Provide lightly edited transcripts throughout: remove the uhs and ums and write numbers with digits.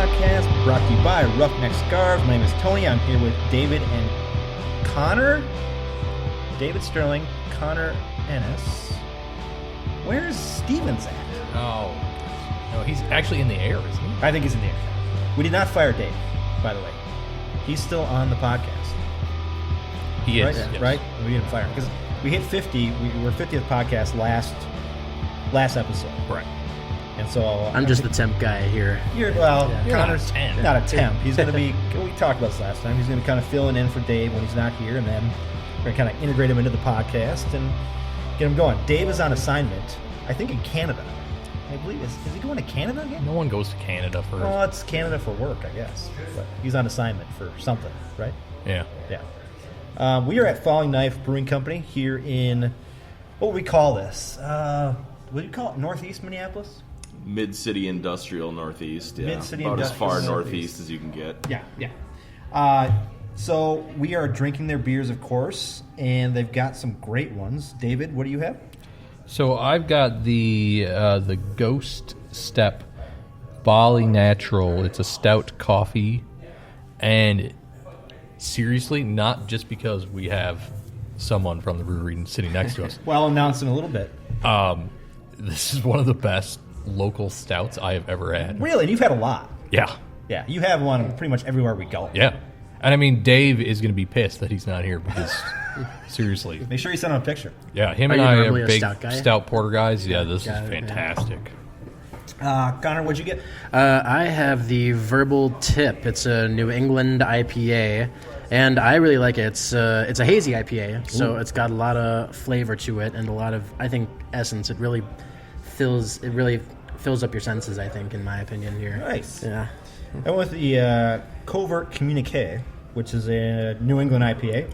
podcast brought to you by Roughneck Scarves. My name is Tony. I'm here with David and Connor. David Sterling, Connor Ennis. Where's Stevens at? Oh, no, he's actually in the air, isn't he? I think he's in the air. We did not fire Dave, by the way. He's still on the podcast. He is, right? yes. Right? We didn't fire him because we hit 50. We were 50th podcast last episode. Right. And so I'm just the temp guy here. Connor's not a temp. He's going to be. We talked about this last time. He's going to kind of fill in for Dave when he's not here, and then we're going to kind of integrate him into the podcast and get him going. Dave is on assignment, I think, in Canada. I believe is he going to Canada again? No one goes to Canada for. Well, it's Canada for work, I guess. But he's on assignment for something, right? Yeah. Yeah. We are at Falling Knife Brewing Company here in what would we call this? What do you call it? Northeast Minneapolis? Mid-city industrial northeast, yeah. Mid-city about as industrial far northeast northeast as you can get. Yeah. So we are drinking their beers, of course, and they've got some great ones. David, what do you have? So I've got the Ghost Step Bali Natural. It's a stout coffee, and seriously, not just because we have someone from the brewery sitting next to us. Well, I'll announce in a little bit. This is one of the best local stouts I have ever had. Really? And you've had a lot. Yeah. Yeah, you have one pretty much everywhere we go. Yeah. And I mean, Dave is going to be pissed that he's not here because, seriously. Make sure you send him a picture. Yeah, him and I are big stout porter guys. Yeah, this is fantastic. Connor, what'd you get? I have the Verbal Tip. It's a New England IPA, and I really like it. It's a hazy IPA, so it's got a lot of flavor to it and a lot of, I think, essence. It really fills up your senses, I think, in my opinion here. Nice. Yeah. I went with the Covert Communique, which is a New England IPA.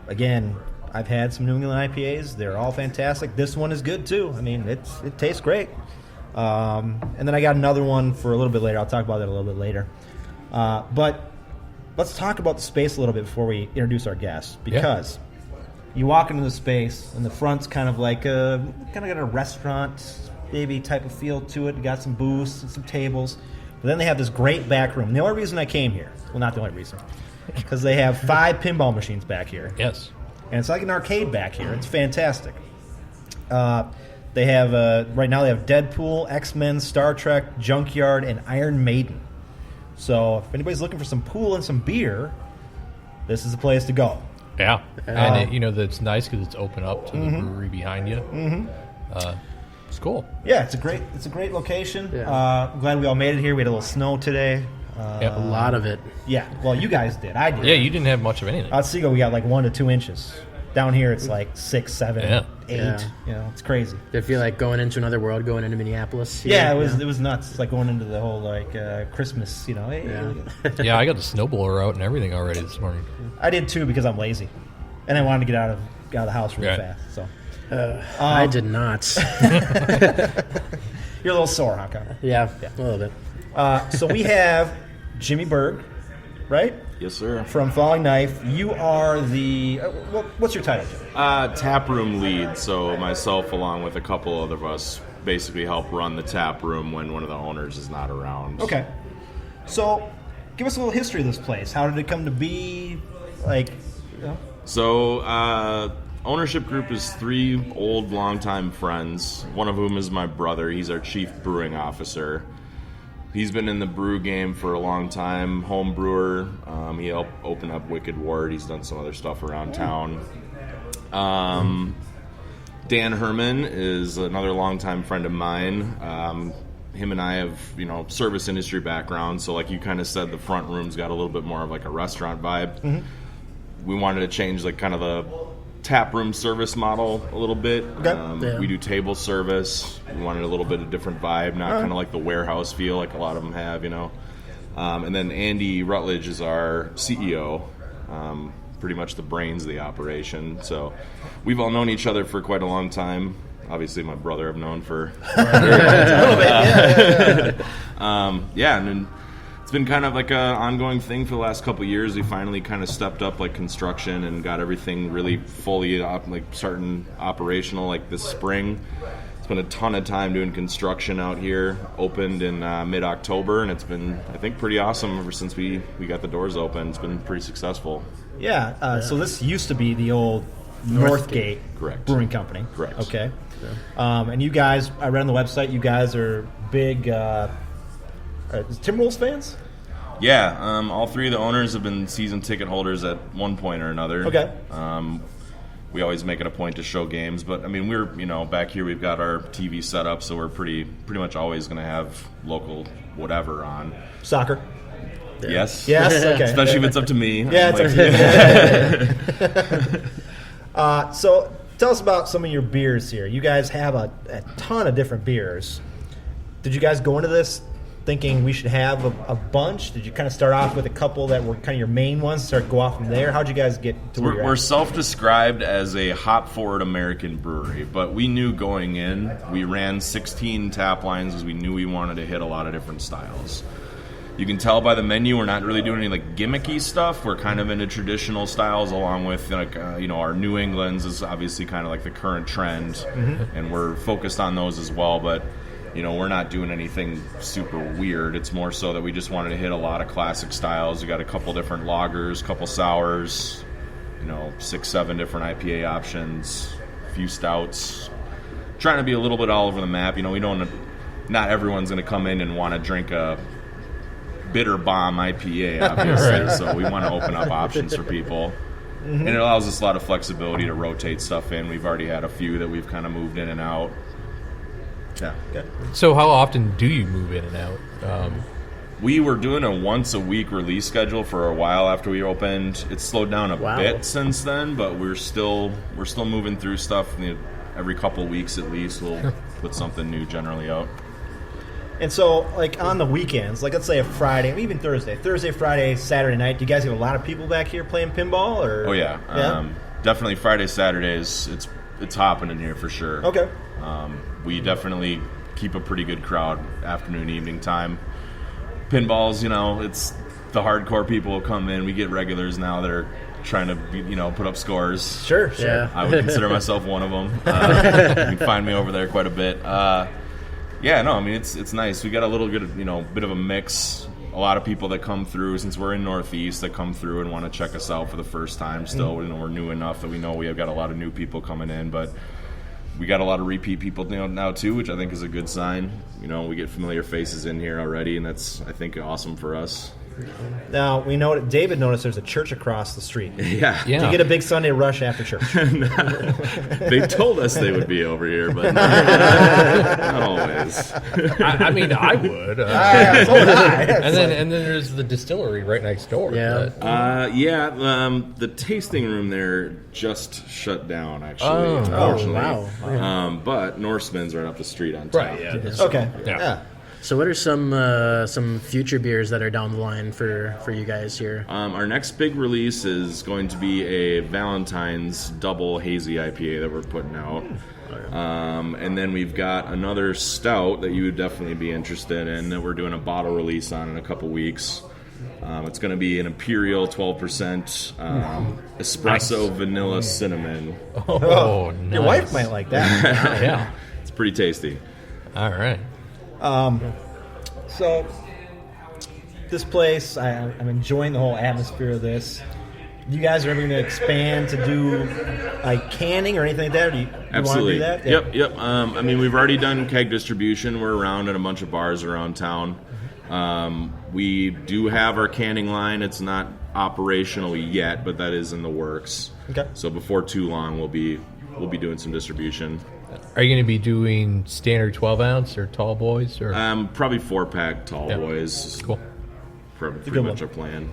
Again, I've had some New England IPAs. They're all fantastic. This one is good, too. I mean, it tastes great. And then I got another one for a little bit later. I'll talk about that a little bit later. But let's talk about the space a little bit before we introduce our guests, because you walk into the space, and the front's kind of like got a restaurant maybe type of feel to it. You got some booths and some tables. But then they have this great back room. The only reason I came here, well, not the only reason, because they have 5 pinball machines back here. Yes. And it's like an arcade back here. It's fantastic. They have, right now they have Deadpool, X-Men, Star Trek, Junkyard, and Iron Maiden. So if anybody's looking for some pool and some beer, this is the place to go. Yeah. And that's nice because it's open up to the brewery behind you. Mm-hmm. It's cool. Yeah, it's a great location. Yeah. I'm glad we all made it here. We had a little snow today. A lot of it. Yeah. Well, you guys did. I did. Yeah, you didn't have much of anything. Out Seagull, we got like 1 to 2 inches. Down here, it's like 6, 7, 8. Yeah. It's crazy. Did it feel like going into another world, going into Minneapolis? Yeah, it was nuts. It's like going into the whole Christmas. Hey, Yeah, I got the snowblower out and everything already this morning. I did too because I'm lazy, and I wanted to get out of the house really fast. So I did not. You're a little sore, huh, Connor? Yeah, a little bit. So we have Jimmy Berg, right? Yes, sir. From Falling Knife. You are the what's your title, Jimmy? Tap room lead. So myself, along with a couple other of us, basically help run the tap room when one of the owners is not around. Okay. So give us a little history of this place. How did it come to be? So ownership group is 3 old, longtime friends. One of whom is my brother. He's our chief brewing officer. He's been in the brew game for a long time, home brewer. He helped open up Wicked Ward. He's done some other stuff around town. Dan Herman is another longtime friend of mine. Him and I have, service industry background, so like you kind of said, the front room's got a little bit more of like a restaurant vibe. Mm-hmm. We wanted to change like kind of the tap room service model a little bit. We do table service. We wanted a little bit of different vibe, not kind of like the warehouse feel like a lot of them have, And then Andy Rutledge is our CEO, pretty much the brains of the operation. So we've all known each other for quite a long time. Obviously, my brother I've known for a little bit. And then it's been kind of like an ongoing thing for the last couple of years. We finally kind of stepped up like construction and got everything really fully starting operational like this spring. It's been a ton of time doing construction out here. Opened in mid-October, and it's been, I think, pretty awesome ever since we got the doors open. It's been pretty successful. Yeah. So this used to be the old Northgate Correct. Brewing Company. Correct. Okay. And you guys, I read on the website, you guys are big Timberwolves fans? Yeah, all three of the owners have been season ticket holders at one point or another. Okay. We always make it a point to show games, but I mean, we're back here. We've got our TV set up, so we're pretty much always going to have local whatever on. Soccer. Yes. Yes. Okay. Especially if it's up to me. Yeah. It's So tell us about some of your beers here. You guys have a ton of different beers. Did you guys go into this thinking we should have a bunch? Did you kind of start off with a couple that were kind of your main ones, go off from there? How'd you guys get to where you're We're at? self-described as a hop-forward American brewery, but we knew going in, we ran 16 tap lines because we knew we wanted to hit a lot of different styles. You can tell by the menu we're not really doing any gimmicky stuff. We're kind of into traditional styles, along with our New Englands is obviously kind of the current trend, and we're focused on those as well. But we're not doing anything super weird. It's more so that we just wanted to hit a lot of classic styles. We got a couple different lagers, couple sours, 6-7 different IPA options, a few stouts. Trying to be a little bit all over the map. We don't. Not everyone's going to come in and want to drink a bitter bomb IPA, obviously. So we want to open up options for people. And it allows us a lot of flexibility to rotate stuff in. We've already had a few that we've kind of moved in and out. Yeah. Okay. So how often do you move in and out? We were doing a once-a-week release schedule for a while after we opened. It's slowed down a bit since then, but we're still moving through stuff. Every couple weeks at least, we'll put something new generally out. And so, on the weekends, let's say a Friday, or even Thursday, Friday, Saturday night, do you guys have a lot of people back here playing pinball? Or? Oh, yeah. Definitely Friday, Saturdays, it's hopping in here for sure. Okay. We definitely keep a pretty good crowd afternoon, evening time. Pinballs, it's the hardcore people will come in. We get regulars now that are trying to, put up scores. Sure. Yeah. I would consider myself one of them. You can find me over there quite a bit. It's nice. We got a little bit of a mix. A lot of people that come through, since we're in Northeast, that come through and want to check us out for the first time. Still, we're new enough that we know we have got a lot of new people coming in, but we got a lot of repeat people now too, which I think is a good sign. We get familiar faces in here already, and that's, I think, awesome for us. Now, we know that David noticed there's a church across the street. Yeah. Did you get a big Sunday rush after church? They told us they would be over here, but not always. I mean, I would. So would I. And then there's the distillery right next door. Yeah. The tasting room there just shut down, actually. Oh, unfortunately. wow. But Norseman's right up the street on top. Right, yeah. Okay. Yeah. So what are some future beers that are down the line for you guys here? Our next big release is going to be a Valentine's double hazy IPA that we're putting out. And then we've got another stout that you would definitely be interested in that we're doing a bottle release on in a couple weeks. It's going to be an Imperial 12% espresso vanilla cinnamon. Oh, nice. Your wife might like that. Yeah. It's pretty tasty. All right. So, this place, I'm enjoying the whole atmosphere of this. You guys are ever going to expand to do canning or anything like that? Or do you Absolutely. want to do that? Yep. We've already done keg distribution. We're around at a bunch of bars around town. We do have our canning line. It's not operational yet, but that is in the works. Okay. So before too long, we'll be doing some distribution. Are you going to be doing standard 12-ounce or tall boys? Or Probably 4-pack tall Yep. boys. Cool. Pretty much our plan.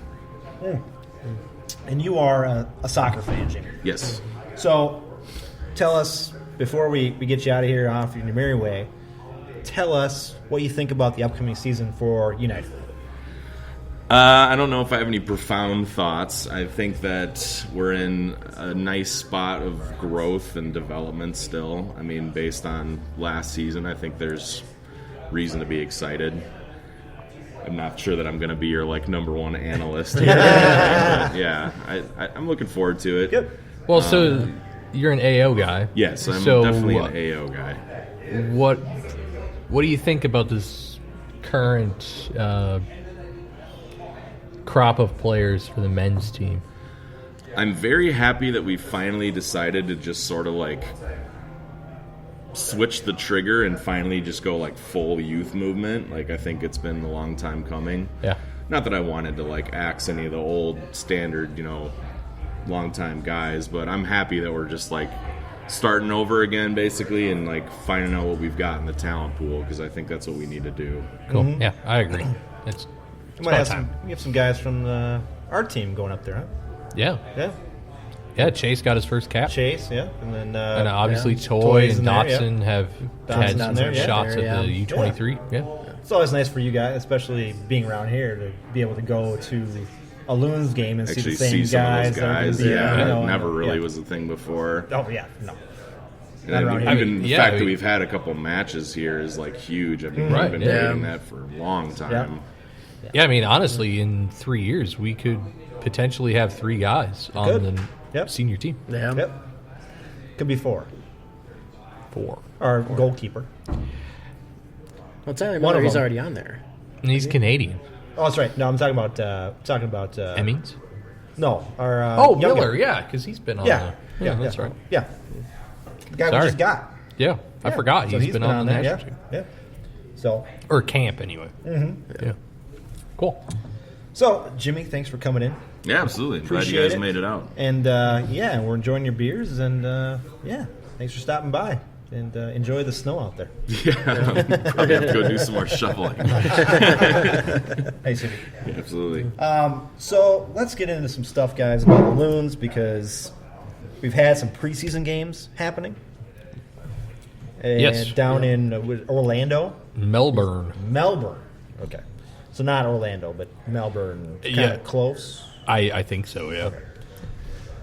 And you are a soccer fan, Jimmy. Yes. So, tell us, before we get you out of here off your merry way, tell us what you think about the upcoming season for United. I don't know if I have any profound thoughts. I think that we're in a nice spot of growth and development still. I mean, based on last season, I think there's reason to be excited. I'm not sure that I'm going to be your number one analyst here. But yeah, I'm looking forward to it. Yep. Well, so you're an AO guy. Yes, I'm So, definitely an AO guy. what do you think about this current crop of players for the men's team? I'm very happy that we finally decided to just sort of like switch the trigger and finally just go like full youth movement. Like, I think it's been a long time coming. Yeah. Not that I wanted to like axe any of the old standard, long time guys, but I'm happy that we're just like starting over again basically and like finding out what we've got in the talent pool, because I think that's what we need to do. Cool. Yeah, I agree. It's We might have about time. we have some guys from our team going up there, huh? Yeah. Yeah. Yeah, Chase got his first cap. Chase, yeah. And then And obviously yeah. Toy Toy's and in there, Dotson have had Dotson's some in there, yeah. shots Yeah. at the U23. Yeah. It's always nice for you guys, especially being around here, to be able to go to a Loon's game and Actually see the same some guys. of those guys. that are Yeah, gonna be, it never really yeah. was a thing before. Oh, yeah, no. And Not around here. even the Yeah, fact I that mean- we've had a couple matches here is like huge. I mean, Right, we've been yeah. waiting that for a long time. Yeah, I mean, honestly, in 3 years, we could potentially have 3 guys on could. the Yep. senior team. Yeah. Yep. Could be 4. 4. Our goalkeeper. Well, Tyler One Miller, of he's them. already on there. And he's Canadian. Oh, that's right. No, I'm talking about Emmings? No, our Oh, young Miller, guy. yeah, because he's been on Yeah, the... yeah, that's yeah. right. Yeah, the guy Sorry. we just got. Yeah, I Yeah. forgot. So He's been on the there. national Yeah, team. yeah. So, Or camp, anyway. Mm-hmm. Yeah. Cool. so Jimmy, thanks for coming in. Yeah, absolutely. Glad Appreciate you guys it. made it out. And yeah, we're enjoying your beers, and yeah, thanks for stopping by. And enjoy the snow out there. Yeah, probably have to go do some more shoveling. Hey, Jimmy. Absolutely. So let's get into some stuff, guys, about the Loons, because we've had some preseason games happening. And Yes. down in Orlando. Melbourne. Melbourne. Okay. So not Orlando, but Melbourne. Kind Yeah. of close. I think so, yeah.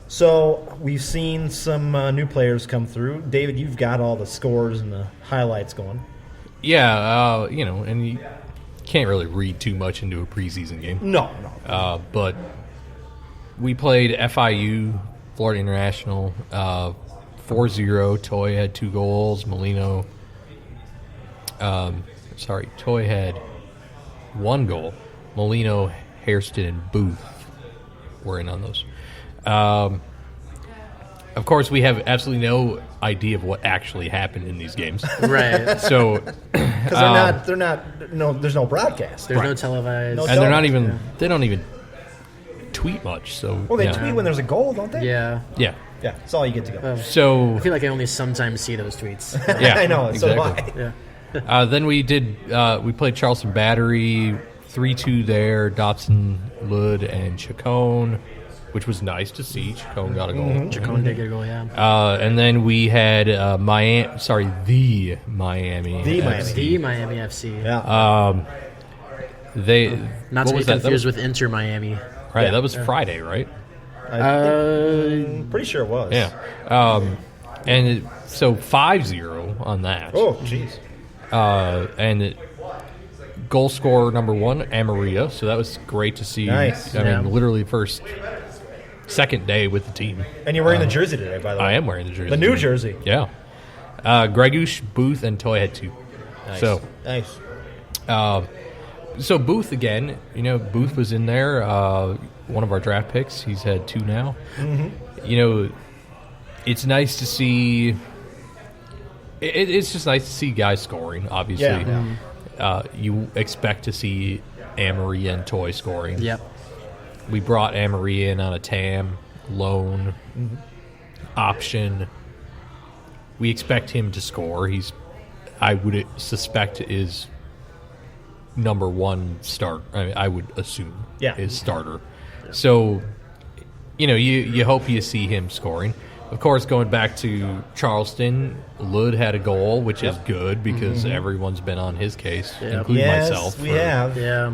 So we've seen some new players come through. David, you've got all the scores and the highlights going. Yeah, and you can't really read too much into a preseason game. No. But we played FIU, Florida International, 4-0. Toy had 2 goals. Toy had 1 goal. Molino, Hairston, and Booth were in on those. Of course, we have absolutely no idea of what actually happened in these games. Right. So, Because they're not. No, there's no broadcast. There's no televised. No and they're not Don't. even. They don't even tweet much. So, Well, they yeah. tweet when there's a goal, don't they? Yeah. Yeah. Yeah, that's all you get to go. So, I feel like I only sometimes see those tweets. yeah, I know. So do exactly. I. Yeah. Then we played Charleston Battery, 3-2 there. Dotson, Lud, and Chacon, which was nice to see. Chacon got a goal. Chacon did get a goal, yeah. And then we had the Miami. The FC. Miami. The Miami FC. Yeah. They Not what to be was that? That confused was, with Inter Miami. right. That was Friday, right? I'm pretty sure it was. Yeah. So 5-0 on that. Oh, jeez. Goal scorer number 1, Amaria. So that was great to see. Nice. I Yeah. mean, literally second day with the team. And you're wearing the jersey today, by the way. I am wearing the jersey. The new jersey. Yeah. Gregush, Booth, and Toy had 2. Nice. So, Nice. so Booth again. Booth was in there. One of our draft picks. He's had 2 now. Mm-hmm. It's nice to see. It's just nice to see guys scoring. Obviously, Yeah. You expect to see Amory and Toy scoring. Yep. We brought Amory in on a TAM loan option. We expect him to score. I would suspect, is number 1 start. I would assume, Yeah. is starter. So, you hope you see him scoring. Of course, going back to Charleston, Lud had a goal, which is good because everyone's been on his case, including Yes, myself. we for, have. Yeah.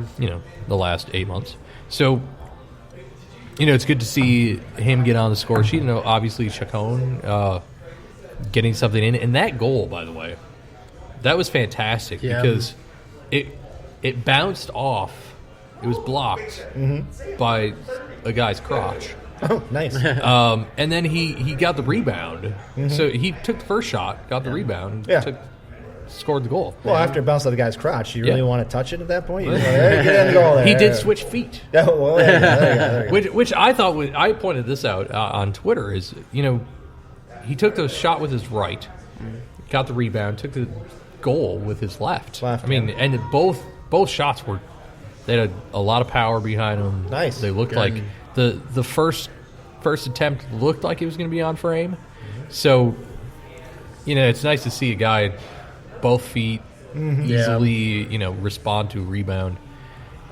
the last 8 months. So, it's good to see him get on the score sheet. Obviously, Chacon getting something in. And that goal, by the way, that was fantastic Yeah. because it bounced off. It was blocked by a guy's crotch. Oh, nice. And then he got the rebound. So he took the first shot, got the rebound, Yeah. took scored the goal. Well, after it bounced off the guy's crotch, you really Yeah. want to touch it at that point? You go, hey, get in the goal there. He did switch feet. Yeah, well, there you go. Which I thought I pointed this out on Twitter is, he took the shot with his right, got the rebound, took the goal with his left. I mean, and both shots they had a lot of power behind them. Nice. They looked like the first attempt looked like it was going to be on frame. So, it's nice to see a guy both feet easily, respond to a rebound.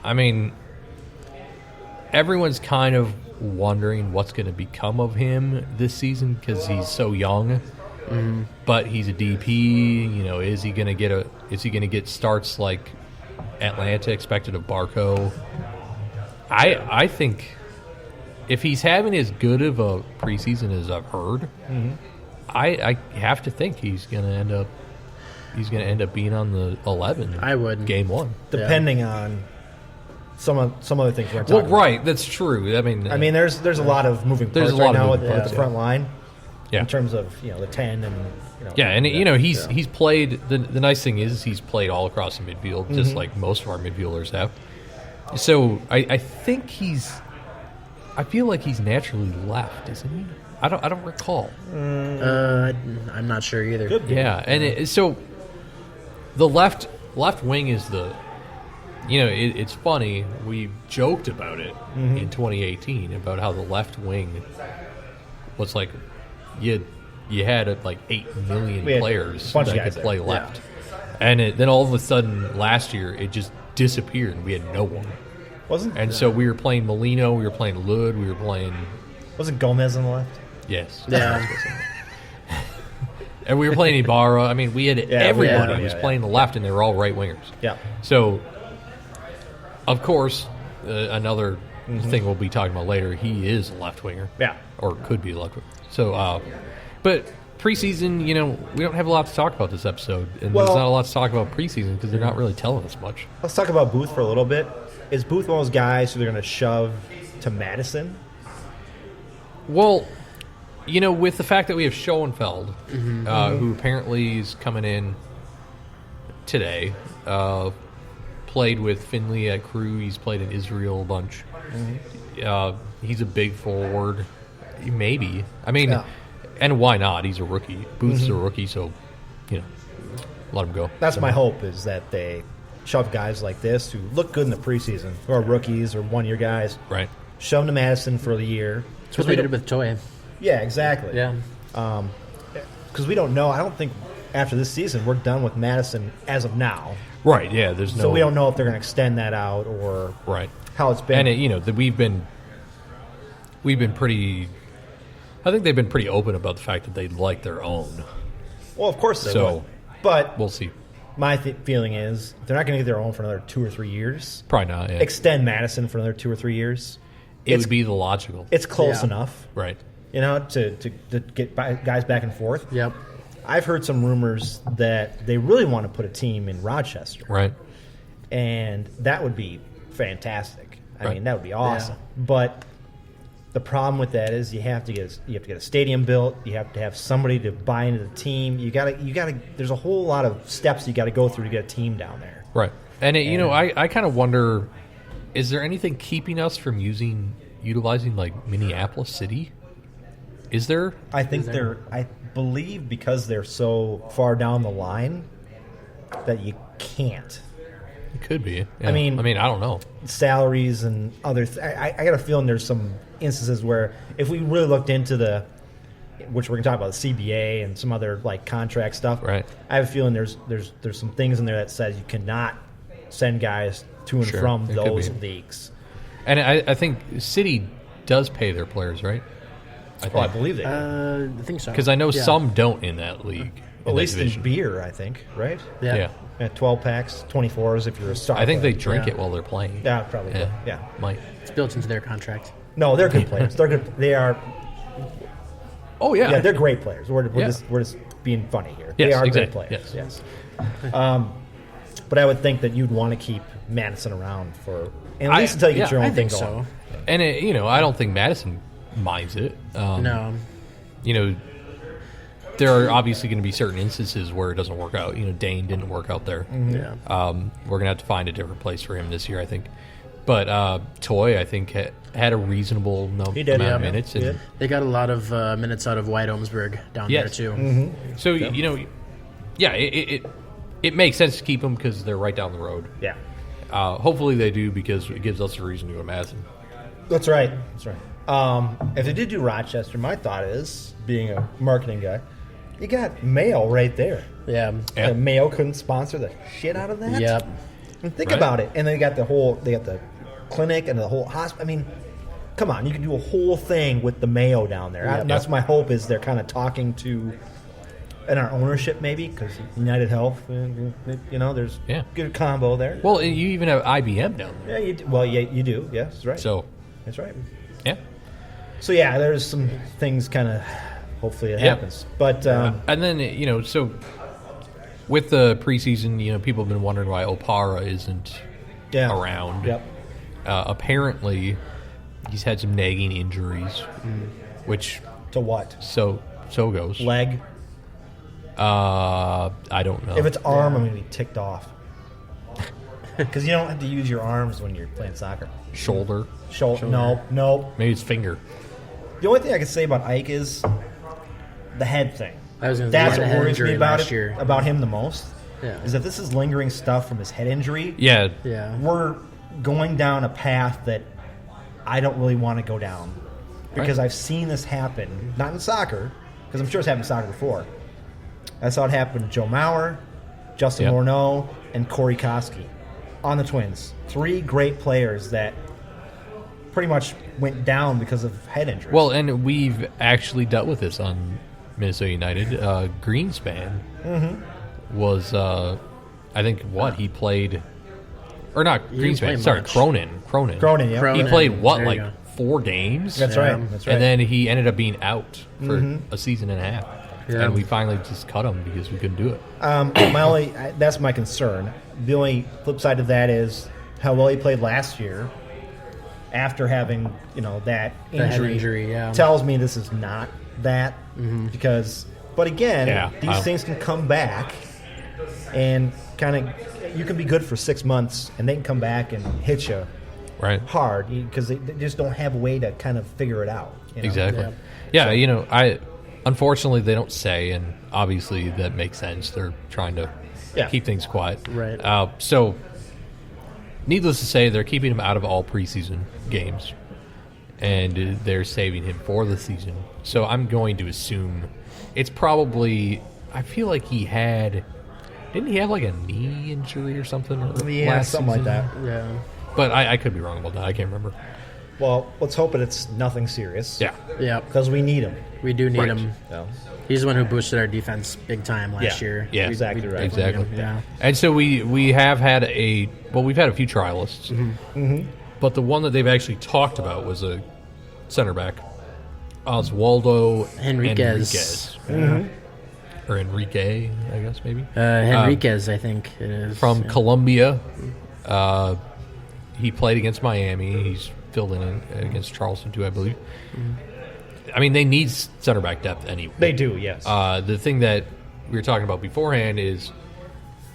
I mean, everyone's kind of wondering what's going to become of him this season because he's so young. But he's a DP. Is he going to get starts like Atlanta expected of Barco? I think if he's having as good of a preseason as I've heard, I have to think he's going to end up being on the 11. I would. Game 1, depending on some other things we're talking well, about. right, that's true. I mean, there's a lot of moving parts right now with the front line. Yeah. In terms of the 10 and he's played. The nice thing is he's played all across the midfield, just like most of our midfielders have. So I think I feel like he's naturally left, isn't he? I don't recall. I'm not sure either. Yeah, and so the left wing is the. It's funny. We joked about it in 2018 about how the left wing was like you had like 8 million players that could play left, and then all of a sudden last year it just disappeared. We had no one. So we were playing Molino, we were playing Loon, we were playing. Wasn't Gomez on the left? Yes. Yeah. And we were playing Ibarra. I mean, we had everybody was playing the left, and they were all right wingers. Yeah. So, of course, another thing we'll be talking about later, he is a left winger. Yeah. Or could be a left winger. So, but preseason, we don't have a lot to talk about this episode. And there's not a lot to talk about preseason because they're not really telling us much. Let's talk about Booth for a little bit. Is Booth one of those guys who they're going to shove to Madison? Well, with the fact that we have Schoenfeld, who apparently is coming in today, played with Finley at Crew. He's played in Israel a bunch. He's a big forward. Maybe. I mean, and why not? He's a rookie. Booth's a rookie, so, let him go. That's my hope, is that they shove guys like this who look good in the preseason, who are rookies or one-year guys. Right. Shove them to Madison for the year. That's what we did with Toy. Yeah, exactly. Yeah. Because we don't know. I don't think after this season we're done with Madison as of now. Right, yeah. There's no. So we don't know if they're going to extend that out or how it's been. And we've been pretty. I think they've been pretty open about the fact that they like their own. Well, of course they would. But we'll see. My feeling is they're not going to get their own for another 2 or 3 years. Probably not. Yeah. Extend Madison for another 2 or 3 years. It would be the logical. It's close enough, right? To get guys back and forth. Yep. I've heard some rumors that they really want to put a team in Rochester, right? And that would be fantastic. I mean, that would be awesome. Yeah. But the problem with that is you have to get a stadium built. You have to have somebody to buy into the team. You got to. There's a whole lot of steps you got to go through to get a team down there. Right. And I kind of wonder, is there anything keeping us from utilizing like Minneapolis City? Is there? I think I believe because they're so far down the line that you can't. It could be. Yeah. I mean, I don't know. Salaries and other. I got a feeling there's some instances where if we really looked into which we're gonna talk about, the CBA and some other like contract stuff. Right. I have a feeling there's some things in there that says you cannot send guys to and from those leagues. And I think City does pay their players, right? I believe they do. I think so. Because I know some don't in that league. At least in beer, I think, right? Yeah. 12 packs, 24s if you're a star. I think player. they drink it while they're playing. Yeah, probably. Yeah. Might. It's built into their contract. No, they're good players. They're good. They are. Oh yeah. Yeah, they're great players. We're just being funny here. Yes, they are exactly. great players. Yes. But I would think that you'd want to keep Madison around for at least until you get your own thing going. So. And I don't think Madison minds it. No. there are obviously going to be certain instances where it doesn't work out. Dane didn't work out there. Yeah. We're going to have to find a different place for him this year, I think. But Toy, I think, had a reasonable amount of minutes. He did. They got a lot of minutes out of White Ohmsburg down there, too. Mm-hmm. So, it makes sense to keep them because they're right down the road. Yeah. Hopefully they do because it gives us a reason to go to Madison. That's right. If they did do Rochester, my thought is, being a marketing guy, you got Mayo right there. Yeah. And Mayo couldn't sponsor the shit out of that. Yep. And think about it. And they got the clinic and the whole hospital. I mean, come on, you can do a whole thing with the Mayo down there. Yep. That's my hope, is they're kind of talking to, in our ownership maybe, because United Health, there's good combo there. Well, you even have IBM down there. Yeah, you do. Yes, that's right. So that's right. Yeah. So yeah, there's some things kind of. Hopefully it happens. But and then so with the preseason, people have been wondering why Opara isn't around. Yep. Apparently, he's had some nagging injuries, which to what? So goes leg. I don't know. If it's arm, I'm gonna be ticked off. Because you don't have to use your arms when you're playing soccer. Shoulder. No. Maybe it's finger. The only thing I can say about Ike is the head thing. That's what worries me about him the most. Yeah. Is if this is lingering stuff from his head injury. Yeah. We're going down a path that I don't really want to go down. Because I've seen this happen, not in soccer, because I'm sure it's happened in soccer before. I saw it happen to Joe Mauer, Justin Morneau, and Corey Koski on the Twins. 3 great players that pretty much went down because of head injuries. Well, and we've actually dealt with this on Minnesota United. Greenspan was, I think, he played, or not Greenspan, sorry, Cronin. Cronin, yeah. He played, 4 games? That's right. And then he ended up being out for a season and a half. Yeah. And we finally just cut him because we couldn't do it. That's my concern. The only flip side of that is how well he played last year after having, that injury tells me this is not that. Because, but again, these things can come back and kind of, you can be good for 6 months and they can come back and hit you hard because they just don't have a way to kind of figure it out. Exactly. Yeah, unfortunately, they don't say, and obviously that makes sense. They're trying to keep things quiet. Right. So, needless to say, they're keeping him out of all preseason games, and they're saving him for the season. So I'm going to assume it's probably. I feel like didn't he have like a knee injury or something? Last something season? like that. Yeah. But I could be wrong about that. I can't remember. Well, let's hope it's nothing serious. Yeah. Because we need him. We do need him. No. He's the one who boosted our defense big time last year. Yeah, exactly right. Exactly. Yeah. And so we have had we've had a few trialists, but the one that they've actually talked about was a center back, Oswaldo Enriquez. Or Enrique, I guess maybe. Enriquez, I think it is. From Colombia. He played against Miami. He's filled in against Charleston too, I believe. I mean, they need center back depth anyway. They do, yes. The thing that we were talking about beforehand is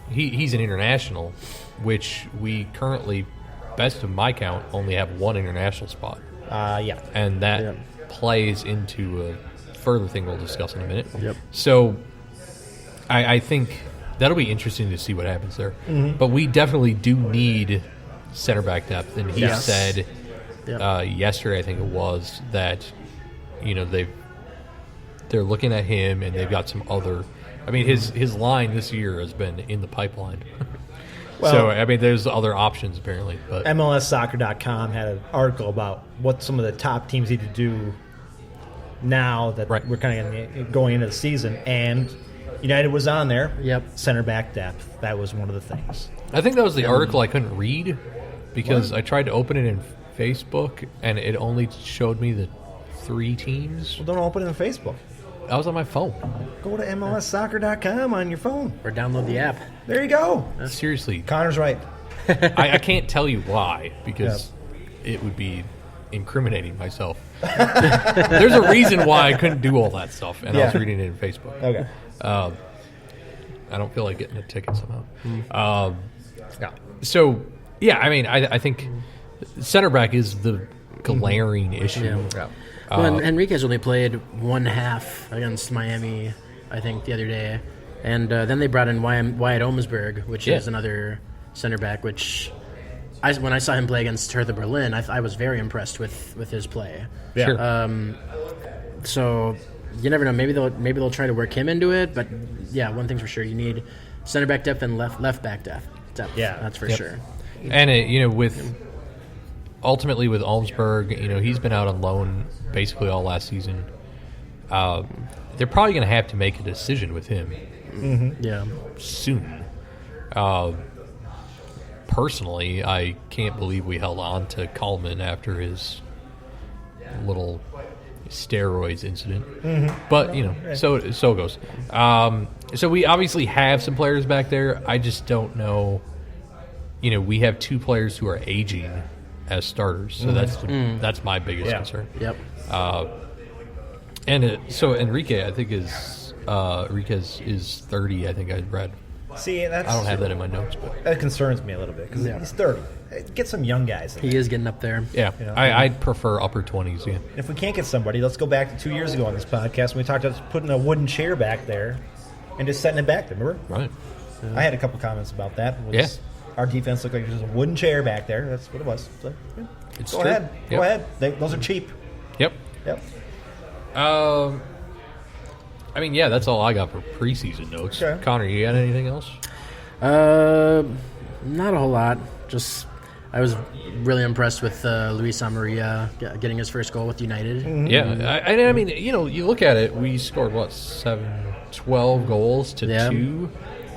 he's an international, which we currently, best of my count, only have 1 international spot. And that plays into a further thing we'll discuss in a minute. Yep. So I think that'll be interesting to see what happens there. But we definitely do need center back depth, and he said yesterday, I think it was, that they're looking at him and they've got some other. I mean, his line this year has been in the pipeline. So I mean, there's other options apparently. But MLSsoccer.com had an article about what some of the top teams need to do now that we're kind of going into the season, and United was on there. Yep. Center back depth. That was one of the things. I think that was the article I couldn't read because I tried to open it in Facebook and it only showed me the 3 teams. Well, don't open it on Facebook. I was on my phone. Go to MLSsoccer.com on your phone. Or download the app. There you go. Seriously. Connor's right. I can't tell you why because it would be incriminating myself. There's a reason why I couldn't do all that stuff, and I was reading it in Facebook. Okay. I don't feel like getting a ticket somehow. So, yeah, I mean, I think center back is the glaring issue. Yeah. Well, and Enriquez only played one half against Miami, I think, the other day. And then they brought in Wyatt Omsberg, which is another center back, which when I saw him play against Hertha Berlin, I was very impressed with his play. Yeah. Sure. So you never know. Maybe they'll try to work him into it. But, yeah, one thing's for sure. You need center back depth and left back depth. Yeah. That's for sure. And, ultimately with Olmsberg, he's been out on loan basically all last season. They're probably going to have to make a decision with him soon. Personally, I can't believe we held on to Coleman after his little steroids incident. But, so it goes. So we obviously have some players back there. I just don't know. We have two players who are aging as starters, so that's my biggest concern. Yep. So Enrique, I think Enriquez is 30. I think I read. See, I don't have that in my notes, but that concerns me a little bit because he's 30. Get some young guys in He is getting up there. yeah, I'd prefer upper 20s. Yeah, If we can't get somebody, let's go back to 2 years ago on this podcast when we talked about putting a wooden chair back there and just setting it back there. Remember? right. I had a couple comments about that. Our defense looked like there was a wooden chair back there. That's what it was. So, It's go true. ahead. Yep. Go ahead. Those are cheap. Yep. Yep. I mean, that's all I got for preseason notes. Okay. Connor, you got anything else? Not a whole lot. Just I was really impressed with Luis Amarilla getting his first goal with United. Yeah, I mean, you look at it, we scored, 12 goals to 2.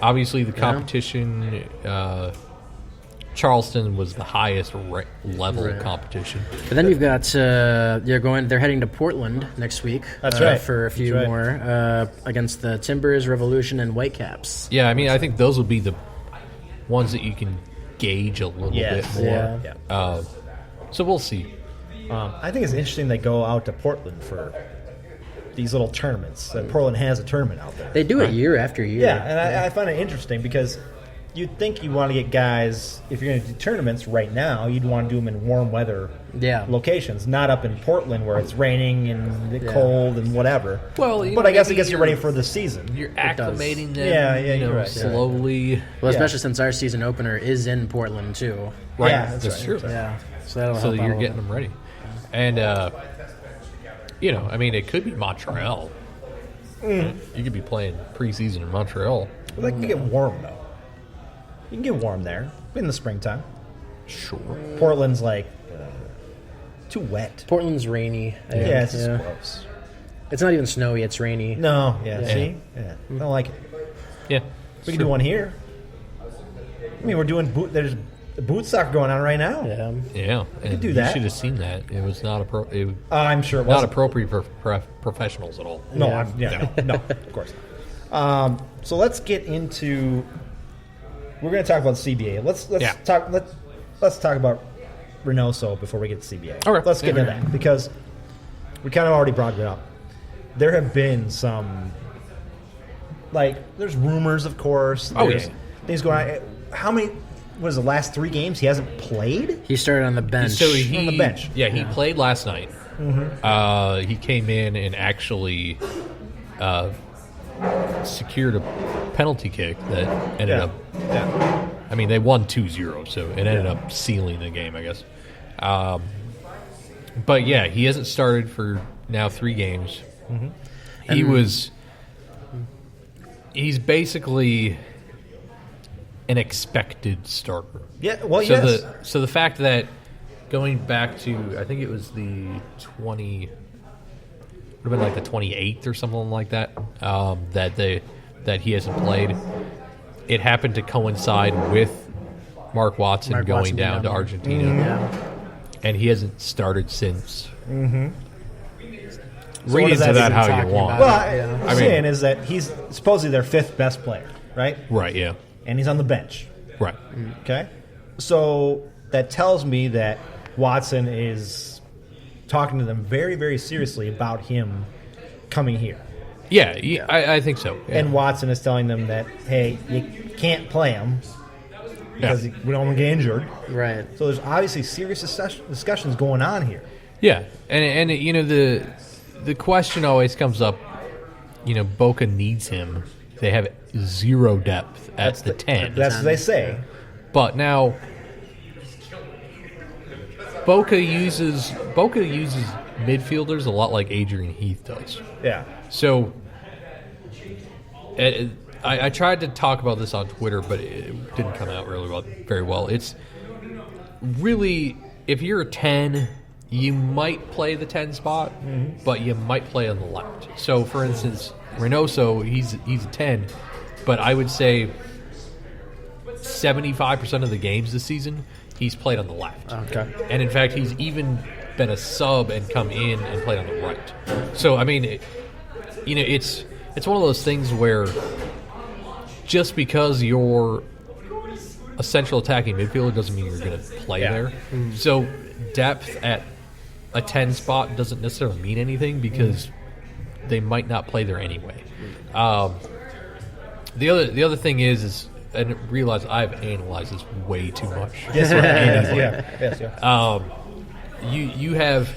Obviously, the competition, Charleston was the highest level competition. But then you've got they're heading to Portland next week. That's right. For a few more against the Timbers, Revolution, and Whitecaps. Yeah, I mean, I think those will be the ones that you can gauge a little bit more. Yeah. So we'll see. I think it's interesting they go out to Portland for these little tournaments. Portland has a tournament out there. They do it year after year. Yeah, and I find it interesting because you'd think you want to get guys, if you're going to do tournaments right now, you'd want to do them in warm weather locations, not up in Portland where it's raining and cold and whatever. Well, but I guess it gets you ready for the season. You're acclimating them you're right. slowly. Well, especially since our season opener is in Portland, too. Right, Yeah, that's that's true. right. Yeah, so that'll So help out you're a getting little. them ready. And, I mean, it could be Montreal. You could be playing preseason in Montreal. But they can get warm, though. You can get warm there in the springtime. Sure. Portland's too wet. Portland's rainy. Yeah, it's just gross. It's not even snowy, it's rainy. No, see? Yeah. I don't like it. Yeah. We can do one here. I mean, we're doing there's boot soccer going on right now. Yeah. Yeah. And do that. You should have seen that. It was not I'm sure it not wasn't. appropriate for professionals at all. No, no, of course not. So let's get into. We're going to talk about CBA. Let's talk about Reynoso before we get to CBA. Okay. Let's get into that because we kind of already brought it up. There have been some, there's rumors, of course. There's things going on. How many? Was the last 3 games he hasn't played? He started on the bench. So on the bench. Yeah, he played last night. He came in and actually secured a penalty kick that ended up. Yeah. I mean, they won 2-0, so it ended up sealing the game, I guess. But yeah, he hasn't started for now 3 games. He's basically an expected starter. Yeah, well, so yes. So the fact that going back to, I think it was the 20, would have been like the 28th or something like that, that he hasn't played. It happened to coincide with Mark Watson going down to Argentina, and he hasn't started since. So Read into that how you want. Well, I'm saying is that he's supposedly their 5th best player, right? Right, yeah. And he's on the bench. Right. Okay? So that tells me that Watson is talking to them very, very seriously about him coming here. Yeah, I think so. Yeah. And Watson is telling them that, hey, you can't play him because we don't want to get injured. Right. So there's obviously serious discussions going on here. Yeah, and the question always comes up. Boca needs him. They have zero depth at the 10. That's what they say. But now, Boca uses midfielders a lot like Adrian Heath does. Yeah. So, I tried to talk about this on Twitter, but it didn't come out very well. It's really, if you're a 10, you might play the 10 spot, but you might play on the left. So, for instance, Reynoso, he's a 10, but I would say 75% of the games this season, he's played on the left. Okay. And in fact, he's even been a sub and come in and played on the right. So, I mean, it's one of those things where just because you're a central attacking midfielder doesn't mean you're going to play there. So, depth at a 10 spot doesn't necessarily mean anything because they might not play there anyway. The other thing is and realize I've analyzed this way too much. Yes, yeah. You have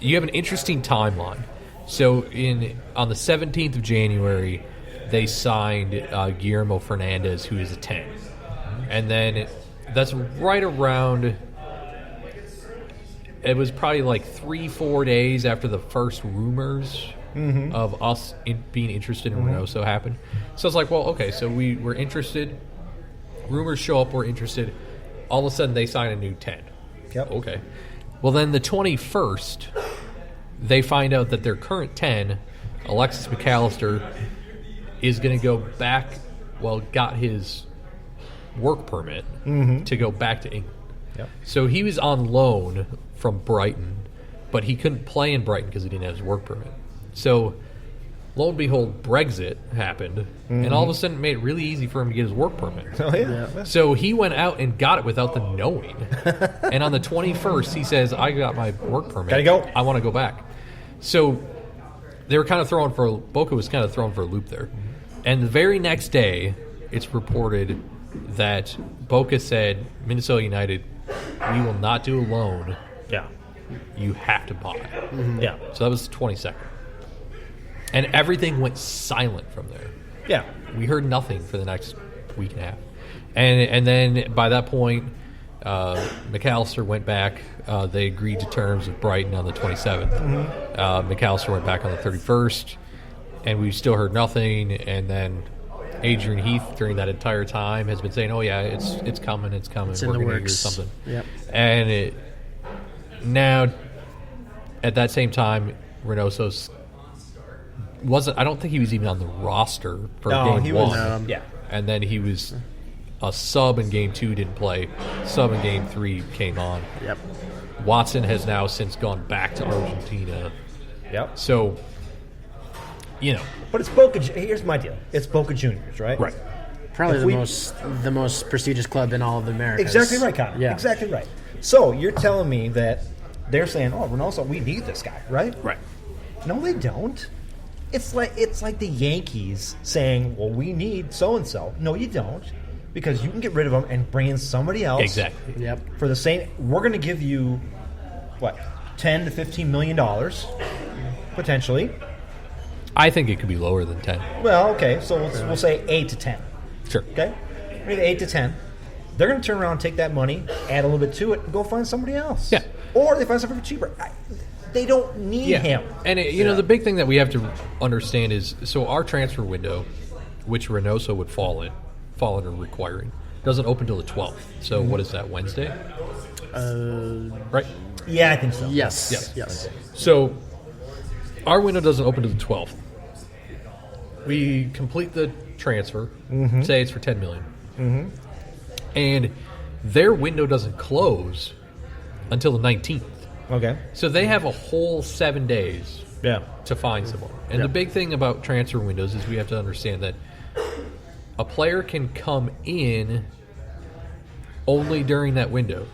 an interesting timeline. So on the 17th of January, they signed Guillermo Fernandez, who is a 10, and then that's right around. It was probably like 3-4 days after the first rumors of us being interested in Reynoso happened. So it's like, well, okay, so we're interested. Rumors show up, we're interested. All of a sudden, they sign a new 10. Yep. Okay. Well, then the 21st, they find out that their current 10, Alexis McAllister, is going to go back, got his work permit to go back to England. Yep. So he was on loan from Brighton, but he couldn't play in Brighton because he didn't have his work permit. So, lo and behold, Brexit happened, and all of a sudden it made it really easy for him to get his work permit. Oh, yeah. So he went out and got it without them knowing. And on the 21st, he says, I got my work permit. Gotta go. I want to go back. So they were kind of Boca was kind of thrown for a loop there. And the very next day, it's reported that Boca said, Minnesota United, we will not do a loan. Yeah. You have to buy. Yeah. So that was the 22nd. And everything went silent from there. Yeah. We heard nothing for the next week and a half. And then by that point, McAllister went back. They agreed to terms with Brighton on the 27th. McAllister went back on the 31st, and we still heard nothing. And then Adrian Heath, during that entire time, has been saying, "Oh yeah, it's coming, it's coming. It's We're in the going to hear works." something." Yep. And now, at that same time, Reynoso's wasn't. I don't think he was even on the roster for game one. Yeah. And then he was a sub in game 2, didn't play. Sub in game 3 came on. Yep. Watson has now since gone back to Argentina. Yep. So, But it's Boca. Here's my deal. It's Boca Juniors, right? Right. Probably If the most prestigious club in all of the Americas. Exactly right, Connor. Yeah. Exactly right. So you're telling me that they're saying, "Oh, Reynoso, we need this guy," right? Right. No, they don't. It's like the Yankees saying, "Well, we need so and so." No, you don't, because you can get rid of them and bring in somebody else. Exactly. Yep. For the same, we're going to give you what, $10 to $15 million potentially. I think it could be lower than 10. Well, okay, so we'll say 8 to 10. Sure. Okay, maybe 8 to 10. They're going to turn around, take that money, add a little bit to it, and go find somebody else. Yeah. Or they find something for cheaper. They don't need him. And the big thing that we have to understand is, so our transfer window, which Reynoso would fall under requiring, doesn't open till the 12th. So what is that, Wednesday? Right? Yeah, I think so. Yes. So our window doesn't open to the 12th. We complete the transfer, say it's for $10 million, and their window doesn't close until the 19th. Okay. So they have a whole 7 days to find someone. And the big thing about transfer windows is we have to understand that a player can come in only during that window,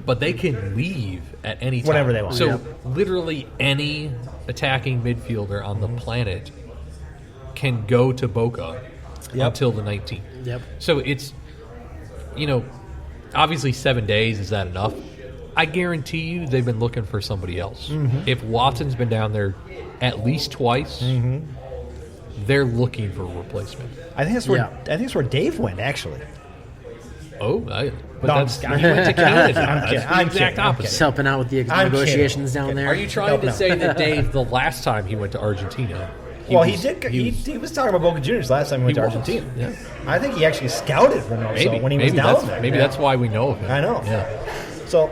but they can leave at any time. Whenever they want. So Yep. literally any attacking midfielder on the planet can go to Boca until the 19th. Yep. So it's, obviously 7 days, is that enough? I guarantee you they've been looking for somebody else. If Watson's been down there at least twice, they're looking for a replacement. I think that's where Dave went actually. Oh, but No, that's I'm he went to Canada. That's kidding. the I'm exact kidding. I'm opposite. Just helping out with the I'm negotiations down there. Are you trying to say that Dave, the last time he went to Argentina, He was talking about Boca Juniors last time he went to Argentina. Yeah. I think he actually scouted Reynoso when he was down there. Maybe that's why we know of him. I know. Yeah. So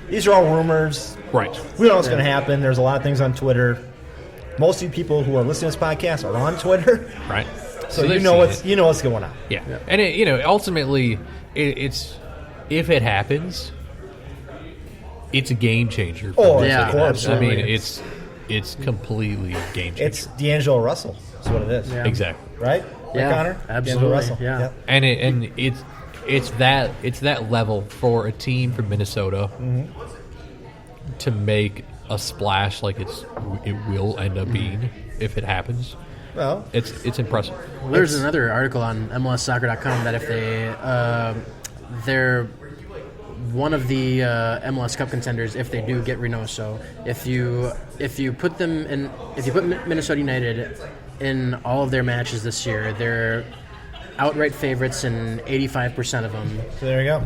these are all rumors. Right. We don't know what's going to happen. There's a lot of things on Twitter. Most of you people who are listening to this podcast are on Twitter. Right. So they've you know seen what's going on. Yeah. And ultimately, it's if it happens, it's a game changer. Oh, for yeah, of course. I mean, absolutely. it's completely a game changer. It's D'Angelo Russell. That's what it is. Yeah. Exactly. Right? Yeah, Right, Connor? absolutely. D'Angelo Russell. Yeah. Yep. And it's that level for a team from Minnesota to make a splash like it will end up being if it happens. Well, It's impressive. Well, there's another article on MLSsoccer.com that if they're one of the MLS Cup contenders if they do get Reynoso. If you put Minnesota United in all of their matches this year, they're outright favorites in 85% of them. so there you go.